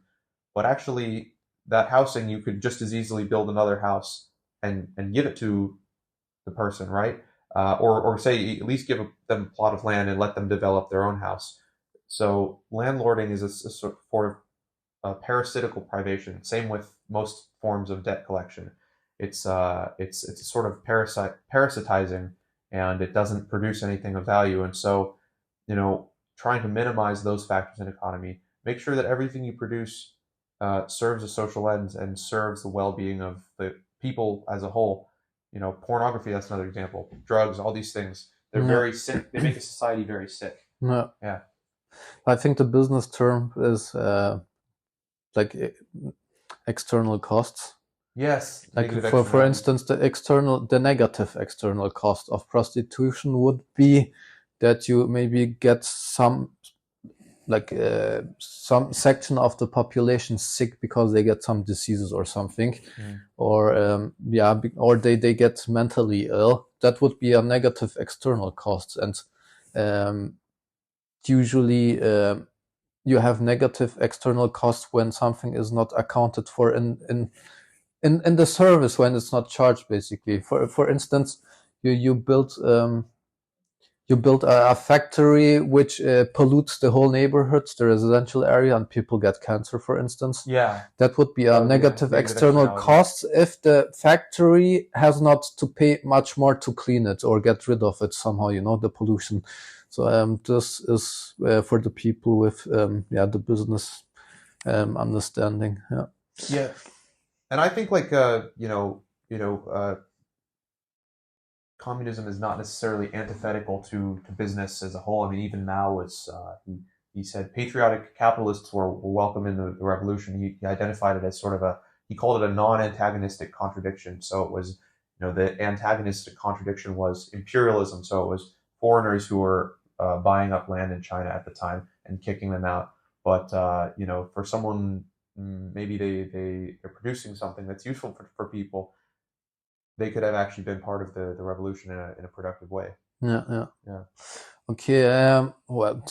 but actually that housing, you could just as easily build another house and give it to the person, right? Or say at least give them a plot of land and let them develop their own house. So landlording is a sort of parasitical privation. Same with most forms of debt collection. It's a sort of parasitizing, and it doesn't produce anything of value. And so, trying to minimize those factors in economy, make sure that everything you produce serves a social ends and serves the well-being of the people as a whole. Pornography, that's another example. Drugs, all these things, they're very sick. They make a society very sick. No. Yeah. I think the business term is like external costs. Yes. Like for instance, the negative external cost of prostitution would be that you maybe get some section of the population sick because they get some diseases or something, or or they get mentally ill. That would be a negative external cost, and usually you have negative external costs when something is not accounted for in the service, when it's not charged. Basically, for instance, you build a factory which pollutes the whole neighborhood, the residential area, and people get cancer, for instance. Yeah. That would be a negative external cost if the factory has not to pay much more to clean it or get rid of it somehow, the pollution. So this is for the people with the business understanding. Yeah. Yeah. And I think communism is not necessarily antithetical to business as a whole. I mean, even Mao was, he said patriotic capitalists were welcome in the revolution. He identified it as sort of he called it a non-antagonistic contradiction. So it was, the antagonistic contradiction was imperialism. So it was foreigners who were buying up land in China at the time and kicking them out. But, for someone, maybe they're producing something that's useful for people, they could have actually been part of the revolution in a productive way. Yeah. Okay. Well,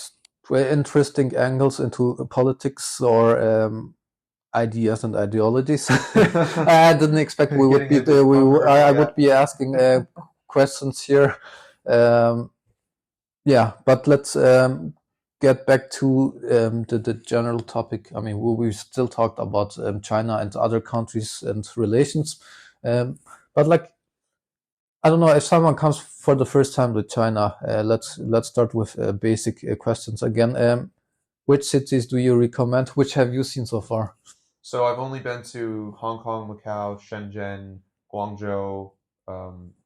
interesting angles into politics or ideas and ideologies. I didn't expect we would be. I would be asking questions here. Yeah, but let's get back to the general topic. I mean, we still talked about China and other countries and relations, but like I don't know if someone comes for the first time to China. Let's start with basic questions again. Which cities do you recommend? Which have you seen so far? So I've only been to Hong Kong, Macau, Shenzhen, Guangzhou,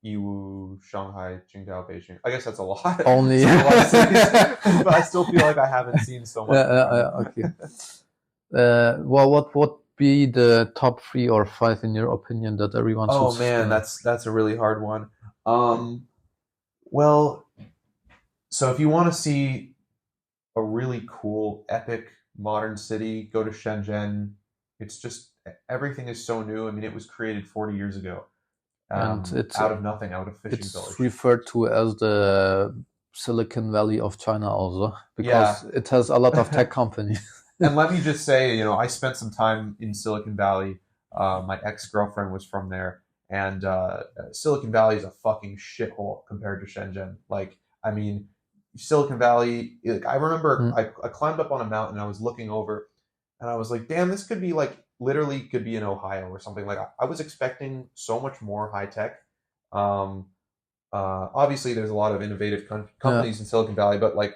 Yiwu, Shanghai, Qingdao, Beijing. I guess that's a lot. Only. That's a lot of cities, but I still feel like I haven't seen so much in China. Okay. Well, what would be the top three or five in your opinion that everyone should? Oh man, that's a really hard one. Um, well, so if you want to see a really cool, epic modern city, go to Shenzhen. It's just everything is so new. I mean, it was created 40 years ago, And out of nothing, out of a fishing it's village. referred to as the Silicon Valley of China also Yeah, because it has a lot of tech companies. and let me just say, I spent some time in Silicon Valley. My ex-girlfriend was from there, and Silicon Valley is a fucking shithole compared to Shenzhen. Like, I mean, Silicon Valley. Like, I remember Mm, I climbed up on a mountain. And I was looking over, and I was like, "Damn, this could be like literally could be in Ohio or something." Like, I was expecting so much more high tech. Um, Obviously, there's a lot of innovative yeah. companies in Silicon Valley, but like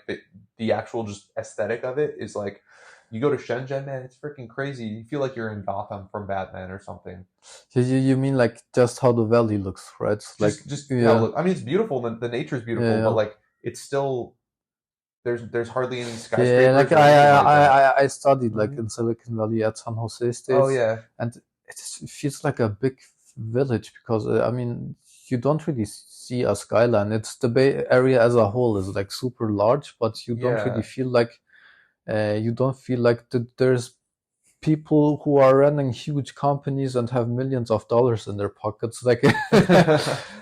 the actual just aesthetic of it is like you go to Shenzhen, man, it's freaking crazy. You feel like you're in Gotham from Batman or something. You mean like just how the valley looks, right? Like Just yeah. yeah, Look, I mean, it's beautiful. The nature is yeah, beautiful, but yeah. like it's still there's hardly any Yeah, like skyscrapers or anything like that. I studied like Hmm. in Silicon Valley at San Jose Oh State, yeah, and it feels like a big village because I mean you don't really see a skyline. It's the Bay Area as a whole is like super large, but yeah. you don't feel like there's people who are running huge companies and have millions of dollars in their pockets, like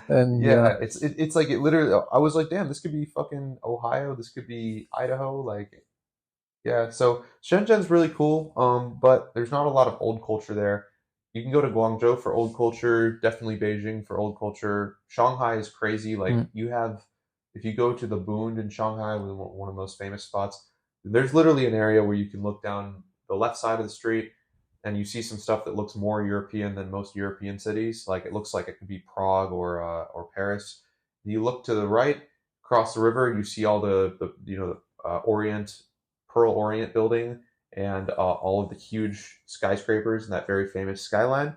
and yeah, Yeah, it's like it literally. I was like, damn, this could be fucking Ohio. This could be Idaho. Like, yeah, so Shenzhen's really cool, but there's not a lot of old culture there. You can go to Guangzhou for old culture, definitely Beijing for old culture. Shanghai is crazy. Like mm, you have, if you go to the Bund in Shanghai, one of the most famous spots, there's literally an area where you can look down the left side of the street and you see some stuff that looks more European than most European cities. Like it looks like it could be Prague or Paris. You look to the right, across the river, you see all the Orient Pearl Orient building and all of the huge skyscrapers and that very famous skyline.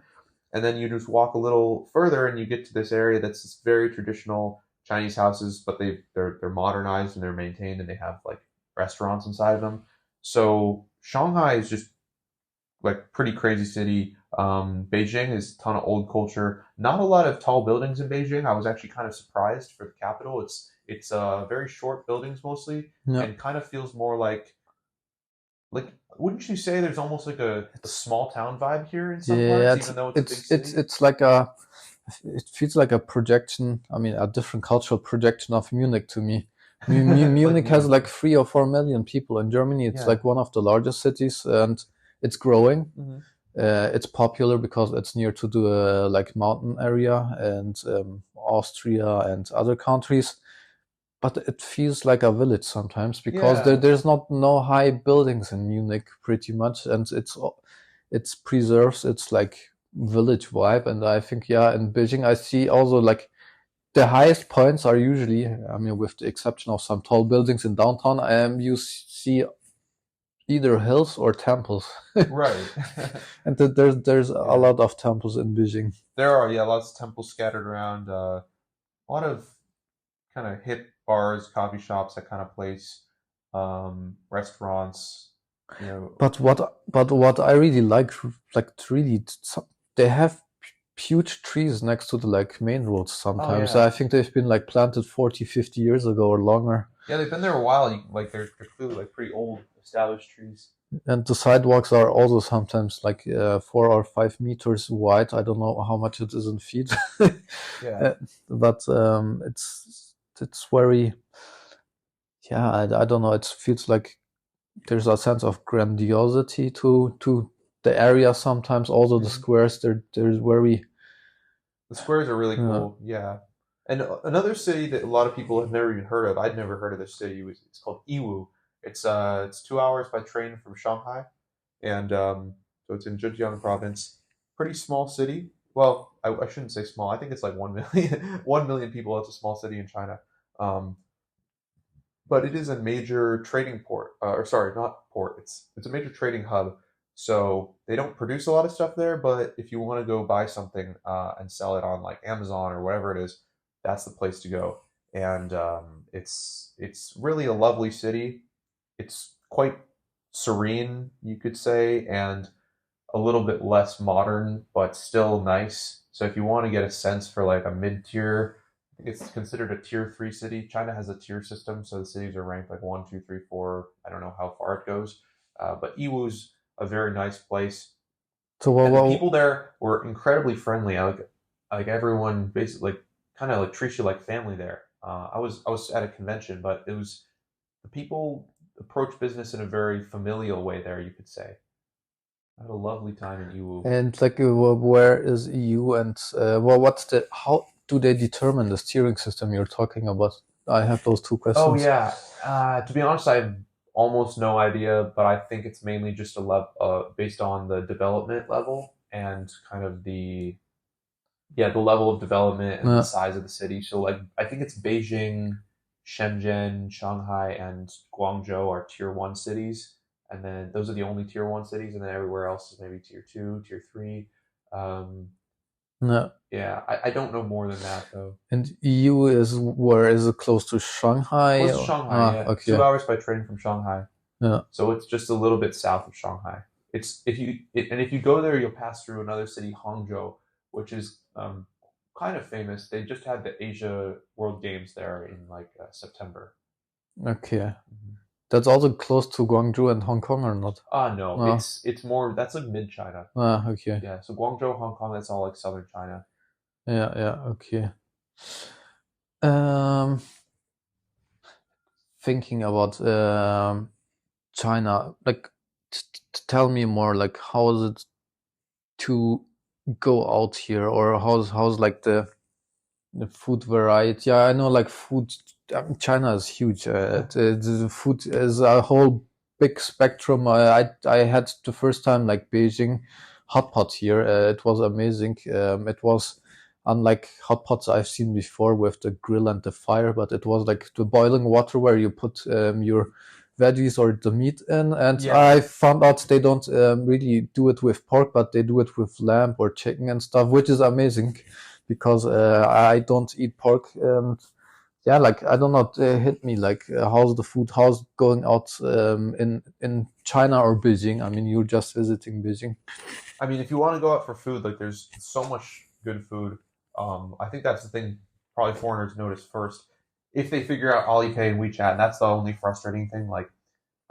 And then you just walk a little further and you get to this area that's this very traditional Chinese houses, but they're modernized and they're maintained and they have like restaurants inside of them. So Shanghai is just like pretty crazy city. Beijing is a ton of old culture. Not a lot of tall buildings in Beijing. I was actually kind of surprised for the capital. It's very short buildings mostly, yeah. and kind of feels more like wouldn't you say there's almost like a It's small town vibe here in some yeah, parts, even though it's a big city? it's like a it feels like a projection. I mean, a different cultural projection of Munich to me. Like Munich has Munich, like 3 or 4 million people. In Germany, it's yeah. like one of the largest cities, and it's growing. Hmm. It's popular because it's near to the like mountain area and Austria and other countries. But it feels like a village sometimes because Yeah, there's not no high buildings in Munich pretty much, and it's preserves its like village vibe. And I think yeah, in Beijing I see also like the highest points are usually, I mean, with the exception of some tall buildings in downtown, you see either hills or temples, right. and there's a Yeah, lot of temples in Beijing. there are, yeah, lots of temples scattered around. A lot of kind of hip bars, coffee shops, that kind of place, restaurants. You know, But what I really like really, they have huge trees next to the like main roads oh sometimes. yeah, I think they've been like planted 40, 50 years ago or longer. yeah, they've been there a while. Like they're clearly like pretty old, established trees. And the sidewalks are also sometimes like 4 or 5 meters wide. I don't know how much it is in feet, Yeah. Uh, but it's very yeah. I don't know. It feels like there's a sense of grandiosity to the area sometimes. Also the Hmm. squares, there's very The squares are really uh, cool. Yeah. And another city that a lot of people have never even heard of, I'd never heard of this city. It's called Iwu. It's 2 hours by train from Shanghai, and so it's in Zhejiang province. Pretty small city. Well, I shouldn't say small. I think it's like 1 million 1 million people. It's a small city in China. Um, but it is a major trading port, or sorry, not port. It's a major trading hub. So they don't produce a lot of stuff there, but if you want to go buy something and sell it on like Amazon or whatever it is, that's the place to go. And it's really a lovely city. It's quite serene, you could say, and a little bit less modern, but still nice. So if you want to get a sense for like a mid-tier, I think it's considered a tier 3 city. China has a tier system, so the cities are ranked like one, two, three, four. I don't know how far it goes, but Iwu's a very nice place, So and the people there were incredibly friendly. Like everyone basically like kind of like treats you like family there. I was at a convention, but it was the people approach business in a very familial way there. You could say. I had a lovely time in Iwu. and like where is EU and well, what's the how do they determine the steering system you're talking about? I have those two Oh questions. yeah. To be honest, I have almost no idea, but I think it's mainly just based on the development level and kind of the level of development and the Yeah. size of the city. So like I think it's Beijing, Shenzhen, Shanghai, and Guangzhou are tier 1 cities, and then those are the only tier 1 cities, and then everywhere else is maybe tier 2, tier 3. Um, Yeah. yeah, I don't know more than that though. And EU is where is it close to Shanghai? Close to Or, Shanghai, yeah, okay. 2 hours by train from Shanghai. Yeah. So it's just a little bit south of Shanghai. If you go there, you'll pass through another city, Hangzhou, which is kind of famous. They just had the Asia World Games there in like September. Okay. Mhm. That's also close to Guangzhou and Hong Kong or not? No, Ah, it's more that's like mid China. okay. Yeah, so Guangzhou, Hong Kong, that's all like southern China. Yeah, yeah, okay. Um, Thinking about China, like tell me more, like how is it to go out here, or how's like the food variety? Yeah, I know like food. China is huge. The food is a whole big spectrum. I had the first time like Beijing hot pot here. It was amazing. It was unlike hot pots I've seen before with the grill and the fire, but it was like the boiling water where you put your veggies or the meat in. And Yeah, I found out they don't really do it with pork, but they do it with lamb or chicken and stuff, which is amazing because I don't eat pork. And yeah, like I don't know, it hit me like how's the food, how's going out in China or Beijing? I mean, you're just visiting Beijing. I mean, if you want to go out for food, like there's so much good food. I think that's the thing probably foreigners notice first. If they figure out Alipay and WeChat, that's the only frustrating thing. Like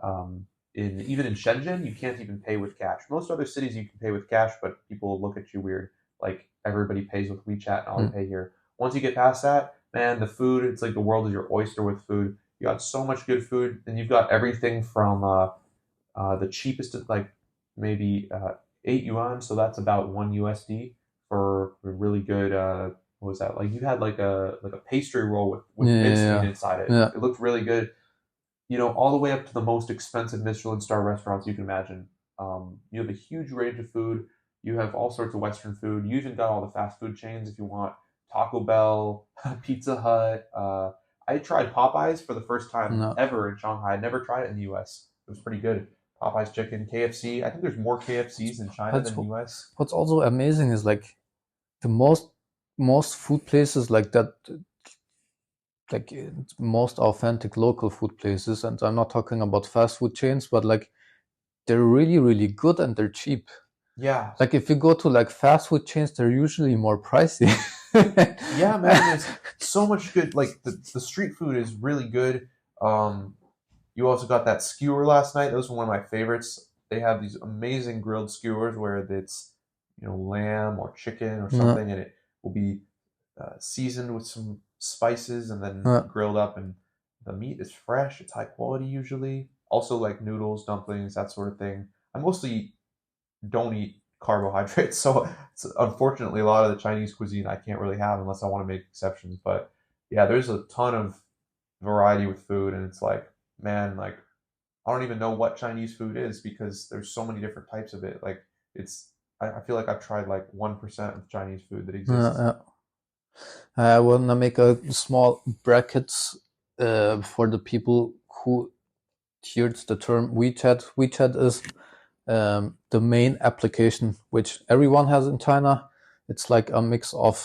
um, in even in Shenzhen, you can't even pay with cash. Most other cities you can pay with cash, but people look at you weird. Like everybody pays with WeChat and Mm. Alipay here. Once you get past that, man, the food, it's like the world is your oyster with food. You got so much good food, and you've got everything from the cheapest, like maybe 8 yuan, so that's about 1 USD for a really good. What was that? Like you had like a pastry roll with Yeah, mincemeat yeah, inside it. yeah. It looked really good. All the way up to the most expensive Michelin star restaurants you can imagine. You have a huge range of food. You have all sorts of Western food. You even got all the fast food chains if you want. Taco Bell, Pizza Hut. I tried Popeyes for the first time No. ever in Shanghai. I'd never tried it in the U.S. It was pretty good. Popeyes chicken, KFC. I think there's more KFCs in China That's than the U.S. what's also amazing is like the most food places like that, like most authentic local food places, and I'm not talking about fast food chains, but like they're really really good and they're cheap. Yeah, Like if you go to like fast food chains, they're usually more pricey. yeah, man. There's so much good. Like the street food is really good. Um, You also got that skewer last night. Those were one of my favorites. They have these amazing grilled skewers where it's lamb or chicken or No, something, and it will be seasoned with some spices and then no. grilled up. And the meat is fresh. It's high quality usually. Also like noodles, dumplings, that sort of thing. I mostly don't eat carbohydrates. So it's, unfortunately, a lot of the Chinese cuisine I can't really have unless I want to make exceptions. But yeah, there's a ton of variety with food, and it's like, man, like I don't even know what Chinese food is because there's so many different types of it. Like it's, I feel like I've tried like 1% of Chinese food that exists. Yeah. I want to make a small brackets for the people who heard the term WeChat. WeChat is the main application which everyone has in China. It's like a mix of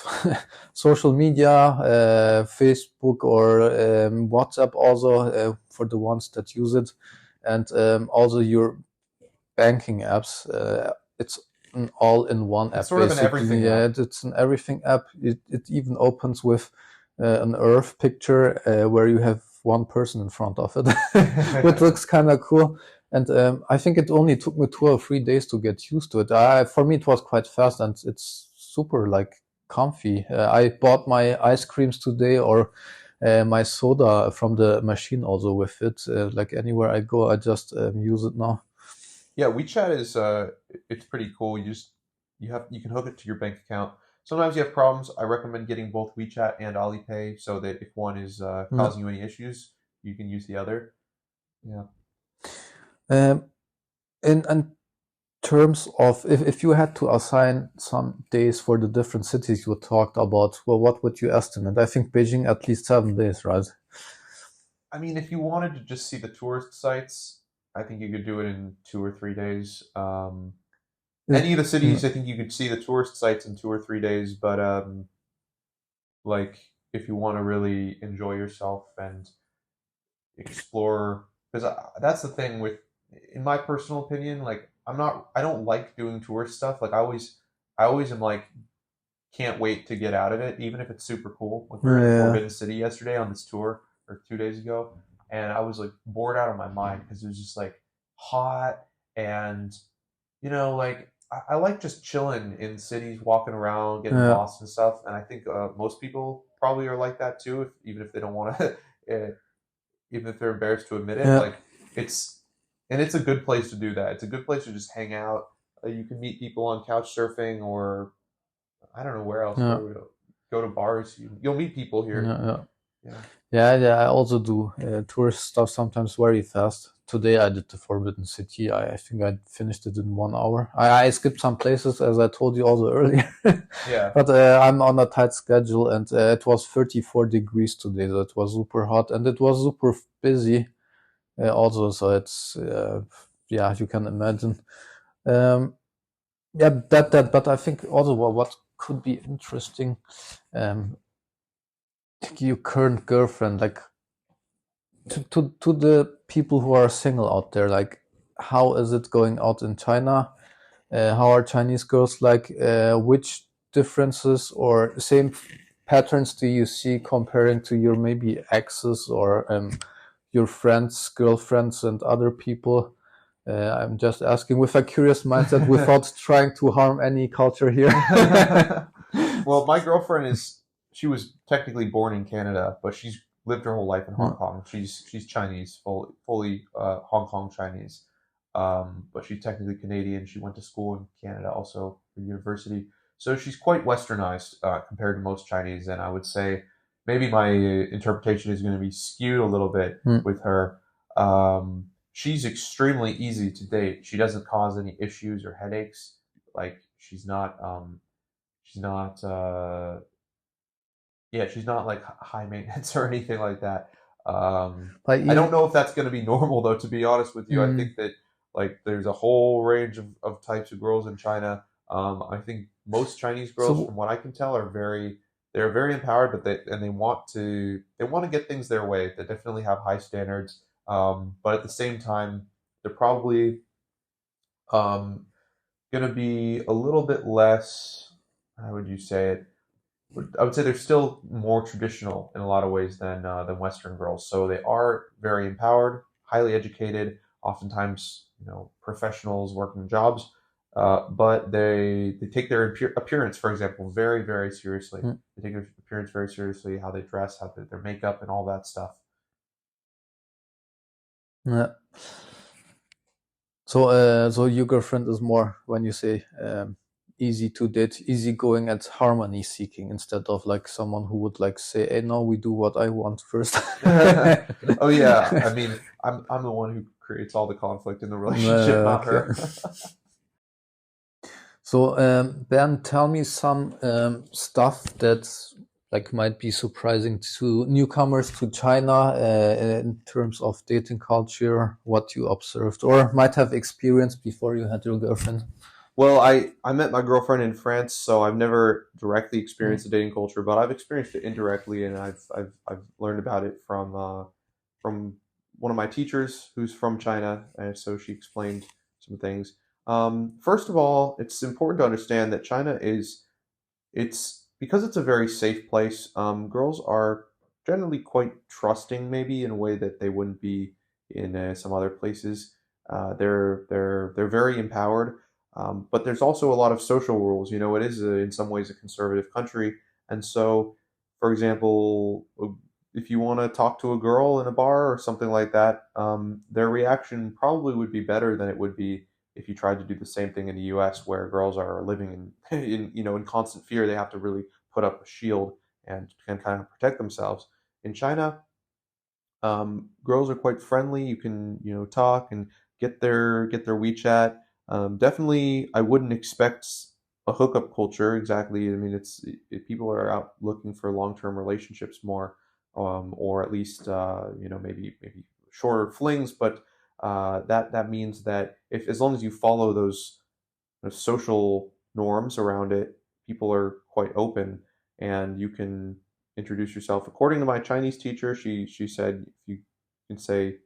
social media, Facebook or WhatsApp also for the ones that use it, and also your banking apps. It's an all-in-one It's app sort of an basically. everything Yeah, app. it's an everything app. It even opens with an Earth picture where you have one person in front of it, which looks kind of cool. And I think it only took me 2 or 3 days to get used to it. For me, it was quite fast, and it's super like comfy. I bought my ice creams today, or my soda from the machine also with it. Like anywhere I go, I just use it now. Yeah, WeChat is it's pretty cool. You can hook it to your bank account. Sometimes you have problems. I recommend getting both WeChat and Alipay so that if one is Yeah. causing you any issues, you can use the other. Yeah. Um, in terms of if you had to assign some days for the different cities you talked about, well, what would you estimate? I think Beijing at least 7 days, right? I mean, if you wanted to just see the tourist sites, I think you could do it in 2 or 3 days. Any of the cities, I think you could see the tourist sites in 2 or 3 days. But like, if you want to really enjoy yourself and explore, because that's the thing with, in my personal opinion, like I don't like doing tourist stuff. Like I always am like, can't wait to get out of it, even if it's super cool. Like we were in the Yeah, Forbidden City yesterday on this tour, or 2 days ago, and I was like bored out of my mind because it was just like hot and like I like just chilling in cities, walking around, getting yeah, lost and stuff. And I think most people probably are like that too, even if they don't want to, even if they're embarrassed to admit it. yeah, Like it's, and it's a good place to do that. It's a good place to just hang out. You can meet people on couch surfing, or I don't know where else. yeah, Where we go to bars, you'll meet people here. yeah, yeah. Yeah. Yeah, I also do tourist stuff sometimes very fast. Today I did the Forbidden City. I think I finished it in 1 hour. I skipped some places, as I told you also earlier. Yeah. But I'm on a tight schedule, and it was 34 degrees today. So it was super hot, and it was super busy also. So it's yeah, you can imagine. Um, yeah, but I think also what could be interesting, um, your current girlfriend, like to the people who are single out there, like how is it going out in China? How are Chinese girls like? Which differences or same patterns do you see comparing to your maybe exes or your friends, girlfriends, and other people? I'm just asking with a curious mindset without trying to harm any culture here. Well, my girlfriend is, she was technically born in Canada, but she's lived her whole life in Hong Yeah. Kong. She's Chinese, fully Hong Kong Chinese. But she's technically Canadian. She went to school in Canada also for university. So she's quite westernized compared to most Chinese, and I would say maybe my interpretation is going to be skewed a little bit Mm. with her. She's extremely easy to date. She doesn't cause any issues or headaches. Like she's not yeah, she's not like high maintenance or anything like that. Like I don't you, know if that's going to be normal though, to be honest with you. I mm, think that like there's a whole range of types of girls in China. I think most Chinese girls, from so what I can tell, they're very empowered, but they want to get things their way. They definitely have high standards, but at the same time, they're probably um, going to be a little bit less. How would you say it? I would say they're still more traditional in a lot of ways than Western girls. So they are very empowered, highly educated, oftentimes professionals working jobs, but they take their appearance, for example, very seriously. mm, They take their appearance very seriously, how they dress, their makeup, and all that stuff. yeah. So your girlfriend is more, when you say easy to date, easygoing and harmony seeking, instead of like someone who would like say, "Hey, no, we do what I want first." Oh yeah, I mean, I'm the one who creates all the conflict in the relationship, not Okay. her. So, Ben, tell me some stuff that like might be surprising to newcomers to China in terms of dating culture, what you observed or might have experienced before you had your girlfriend. Well, I met my girlfriend in France, so I've never directly Mm. experienced the dating culture, but I've experienced it indirectly, and I've learned about it from one of my teachers who's from China, and so she explained some things. First of all, it's important to understand that China is it's because it's a very safe place. Girls are generally quite trusting, maybe in a way that they wouldn't be in some other places. They're very empowered, but there's also a lot of social rules. You know, it is in some ways a conservative country, and so, for example, if you want to talk to a girl in a bar or something like that, their reaction probably would be better than it would be if you tried to do the same thing in the U.S., where girls are living in constant fear. They have to really put up a shield and can kind of protect themselves. In China, girls are quite friendly. You can talk and get their WeChat. Definitely, I wouldn't expect a hookup culture exactly. I mean, people are out looking for long-term relationships more, or at least maybe shorter flings. But that means that if as long as you follow those social norms around it, people are quite open, and you can introduce yourself. According to my Chinese teacher, she said if you can say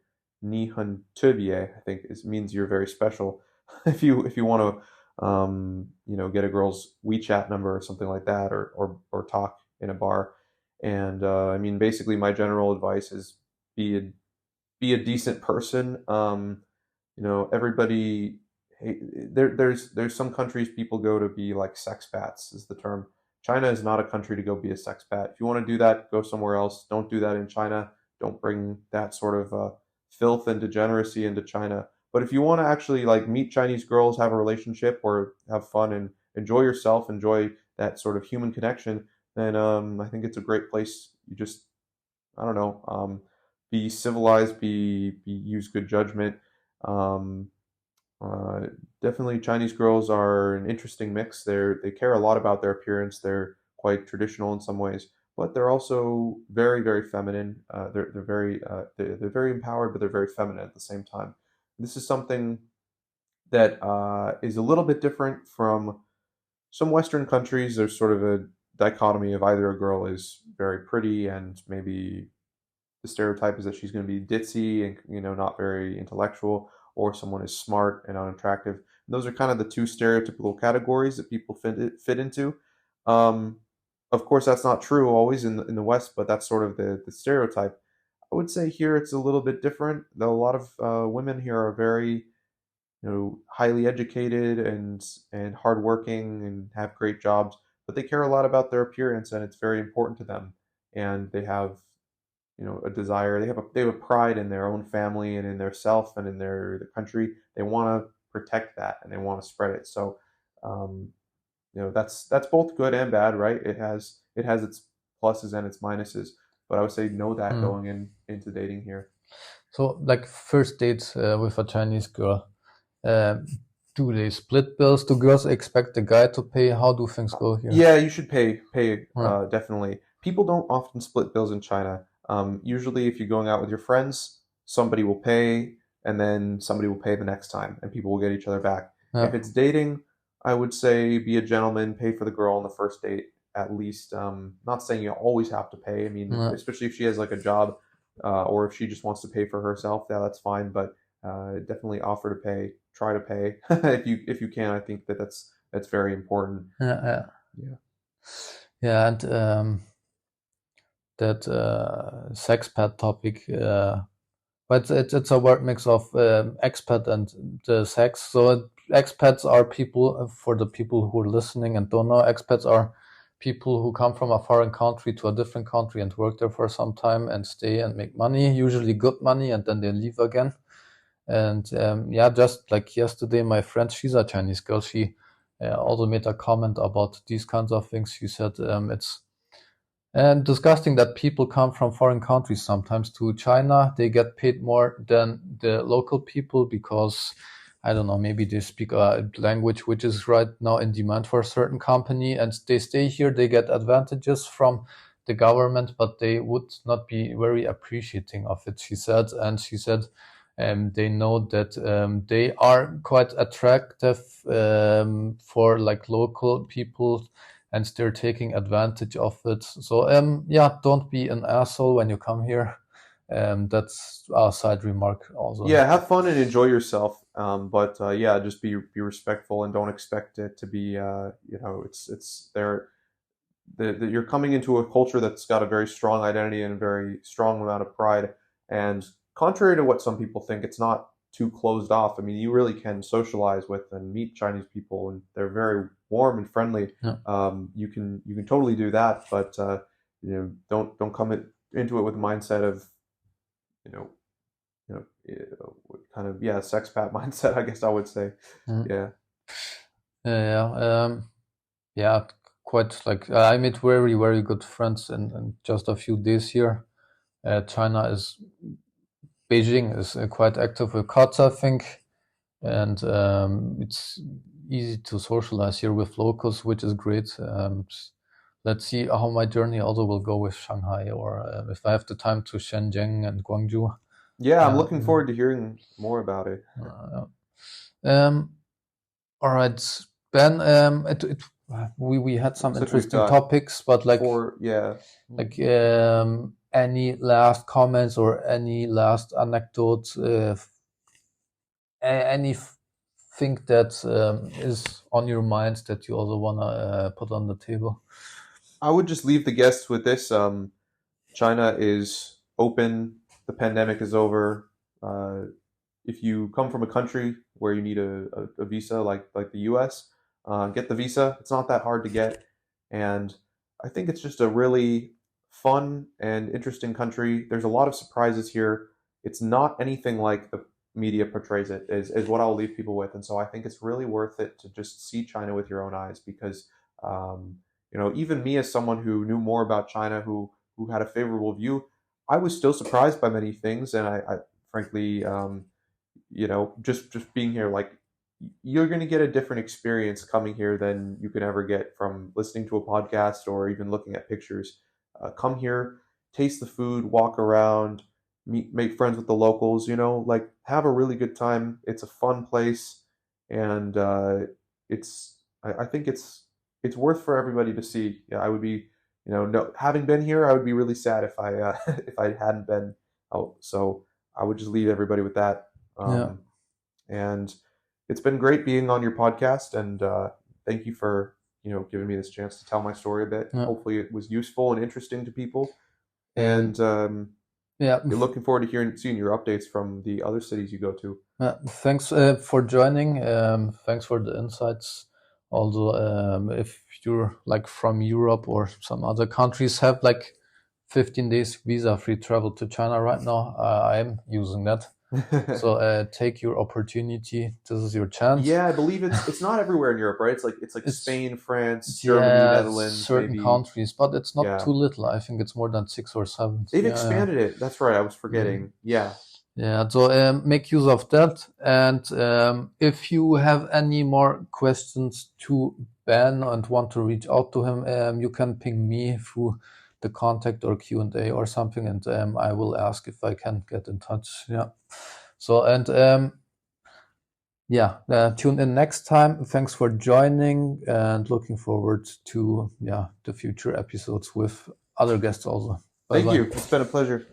"ni hen tubie," I think it means you're very special. If you want to get a girl's WeChat number or something like that, or talk in a bar. And I mean, basically, my general advice is be a be a decent person. Everybody there's some countries people go to be like sexpats is the term. China is not a country to go be a sexpat. If you want to do that, go somewhere else. Don't do that in China. Don't bring that sort of filth and degeneracy into China. But if you want to actually like meet Chinese girls, have a relationship, or have fun and enjoy yourself, enjoy that sort of human connection, then I think it's a great place. You just, I don't know, be civilized, be use good judgment. Um, uh, Definitely, Chinese girls are an interesting mix. They care a lot about their appearance. They're quite traditional in some ways, but they're also very, very feminine. They're very empowered, but they're very feminine at the same time. This is something that is a little bit different from some Western countries. There's sort of a dichotomy of either a girl is very pretty and maybe the stereotype is that she's going to be ditzy and not very intellectual, or someone is smart and unattractive. And those are kind of the two stereotypical categories that people fit into. Um, of course, that's not true always in the West, but that's sort of the stereotype. I would say here it's a little bit different. Though a lot of women here are very highly educated and hardworking and have great jobs, but they care a lot about their appearance, and it's very important to them. And they have a desire. They have a pride in their own family and in their self and in the country. They want to protect that and they want to spread it. So, um, that's both good and bad, right? It has its pluses and its minuses. But I would say know that Hmm. going into dating here. So, like first dates with a Chinese girl, uh, do they split bills? Do girls expect the guy to pay? How do things go here? Yeah, you should pay Hmm. definitely. People don't often split bills in China. Usually, if you're going out with your friends, somebody will pay, and then somebody will pay the next time, and people will get each other back. If Yeah. it's dating, I would say be a gentleman, pay for the girl on the first date at least. Not saying you always have to pay. I mean, Yeah. especially if she has like a job, or if she just wants to pay for herself, yeah, that's fine. But definitely offer to pay, try to pay if you can. I think that's very important. Yeah. Yeah. Yeah. Yeah, and that sex pet topic, but it's a word mix of expat and the sex. So expats are people, for the people who are listening and don't know, expats are people who come from a foreign country to a different country and work there for some time and stay and make money, usually good money, and then they leave again. And yeah, just like yesterday, my friend, she's a Chinese girl. She also made a comment about these kinds of things. She said it's disgusting that people come from foreign countries sometimes to China. They get paid more than the local people because, I don't know, maybe they speak a language which is right now in demand for a certain company, and they stay here. They get advantages from the government, but they would not be very appreciating of it, she said. And she said they know that they are quite attractive for like local people, and they're taking advantage of it. So yeah, don't be an asshole when you come here. That's our side remark also. Yeah, have fun and enjoy yourself. But yeah, just be respectful and don't expect it to be it's there. You're coming into a culture that's got a very strong identity and a very strong amount of pride. And contrary to what some people think, it's not too closed off. I mean, you really can socialize with and meet Chinese people, and they're very warm and friendly. Yeah. You can totally do that, but don't come into it with a mindset of you know kind of sexpat mindset, I guess I would say. Mm. Yeah. Yeah, yeah, quite like I made very, very good friends in just a few days here. China is Beijing is quite active with cards, I think, and it's easy to socialize here with locals, which is great. Let's see how my journey also will go with Shanghai, or if I have the time to Shenzhen and Guangzhou. Yeah, I'm looking forward to hearing more about it. All right, Ben. We had some Looks like we've interesting got topics, but like yeah. like any last comments or any last anecdotes, anything that is on your mind that you also wanna put on the table? I would just leave the guests with this. China is open. The pandemic is over. If you come from a country where you need a visa like the US, get the visa. It's not that hard to get. And I think it's just a really fun and interesting country. There's a lot of surprises here. It's not anything like the media portrays it, is what I'll leave people with. And so I think it's really worth it to just see China with your own eyes because, even me as someone who knew more about China, who had a favorable view, I was still surprised by many things. And I frankly, just being here, like you're going to get a different experience coming here than you can ever get from listening to a podcast or even looking at pictures. Come here, taste the food, walk around, make friends with the locals. Like have a really good time. It's a fun place, and I think it's worth for everybody to see. Yeah, I would be, no, having been here, I would be really sad if I if I hadn't been out. So I would just leave everybody with that. Yeah. And it's been great being on your podcast, and thank you for giving me this chance to tell my story a bit. Yeah. Hopefully, it was useful and interesting to people. And And yeah, you're looking forward to seeing your updates from the other cities you go to. thanks for joining. Thanks for the insights. Also, if you're like from Europe or some other countries, have like 15 days visa-free travel to China right now. I'm using that. So take your opportunity. This is your chance. Yeah, I believe it's not everywhere in Europe, right? It's Spain, France, Yeah, Germany, Netherlands, certain maybe. countries, but it's not Yeah. too little. I think it's more than 6 or 7. They've Yeah, expanded it. That's right. I was forgetting. Yeah. Yeah, so make use of that. And if you have any more questions to Ben and want to reach out to him, you can ping me through the contact or Q&A or something, and I will ask if I can get in touch. Yeah. So, and yeah, tune in next time. Thanks for joining, and looking forward to the future episodes with other guests also. Thank Bye-bye. you. It's been a pleasure.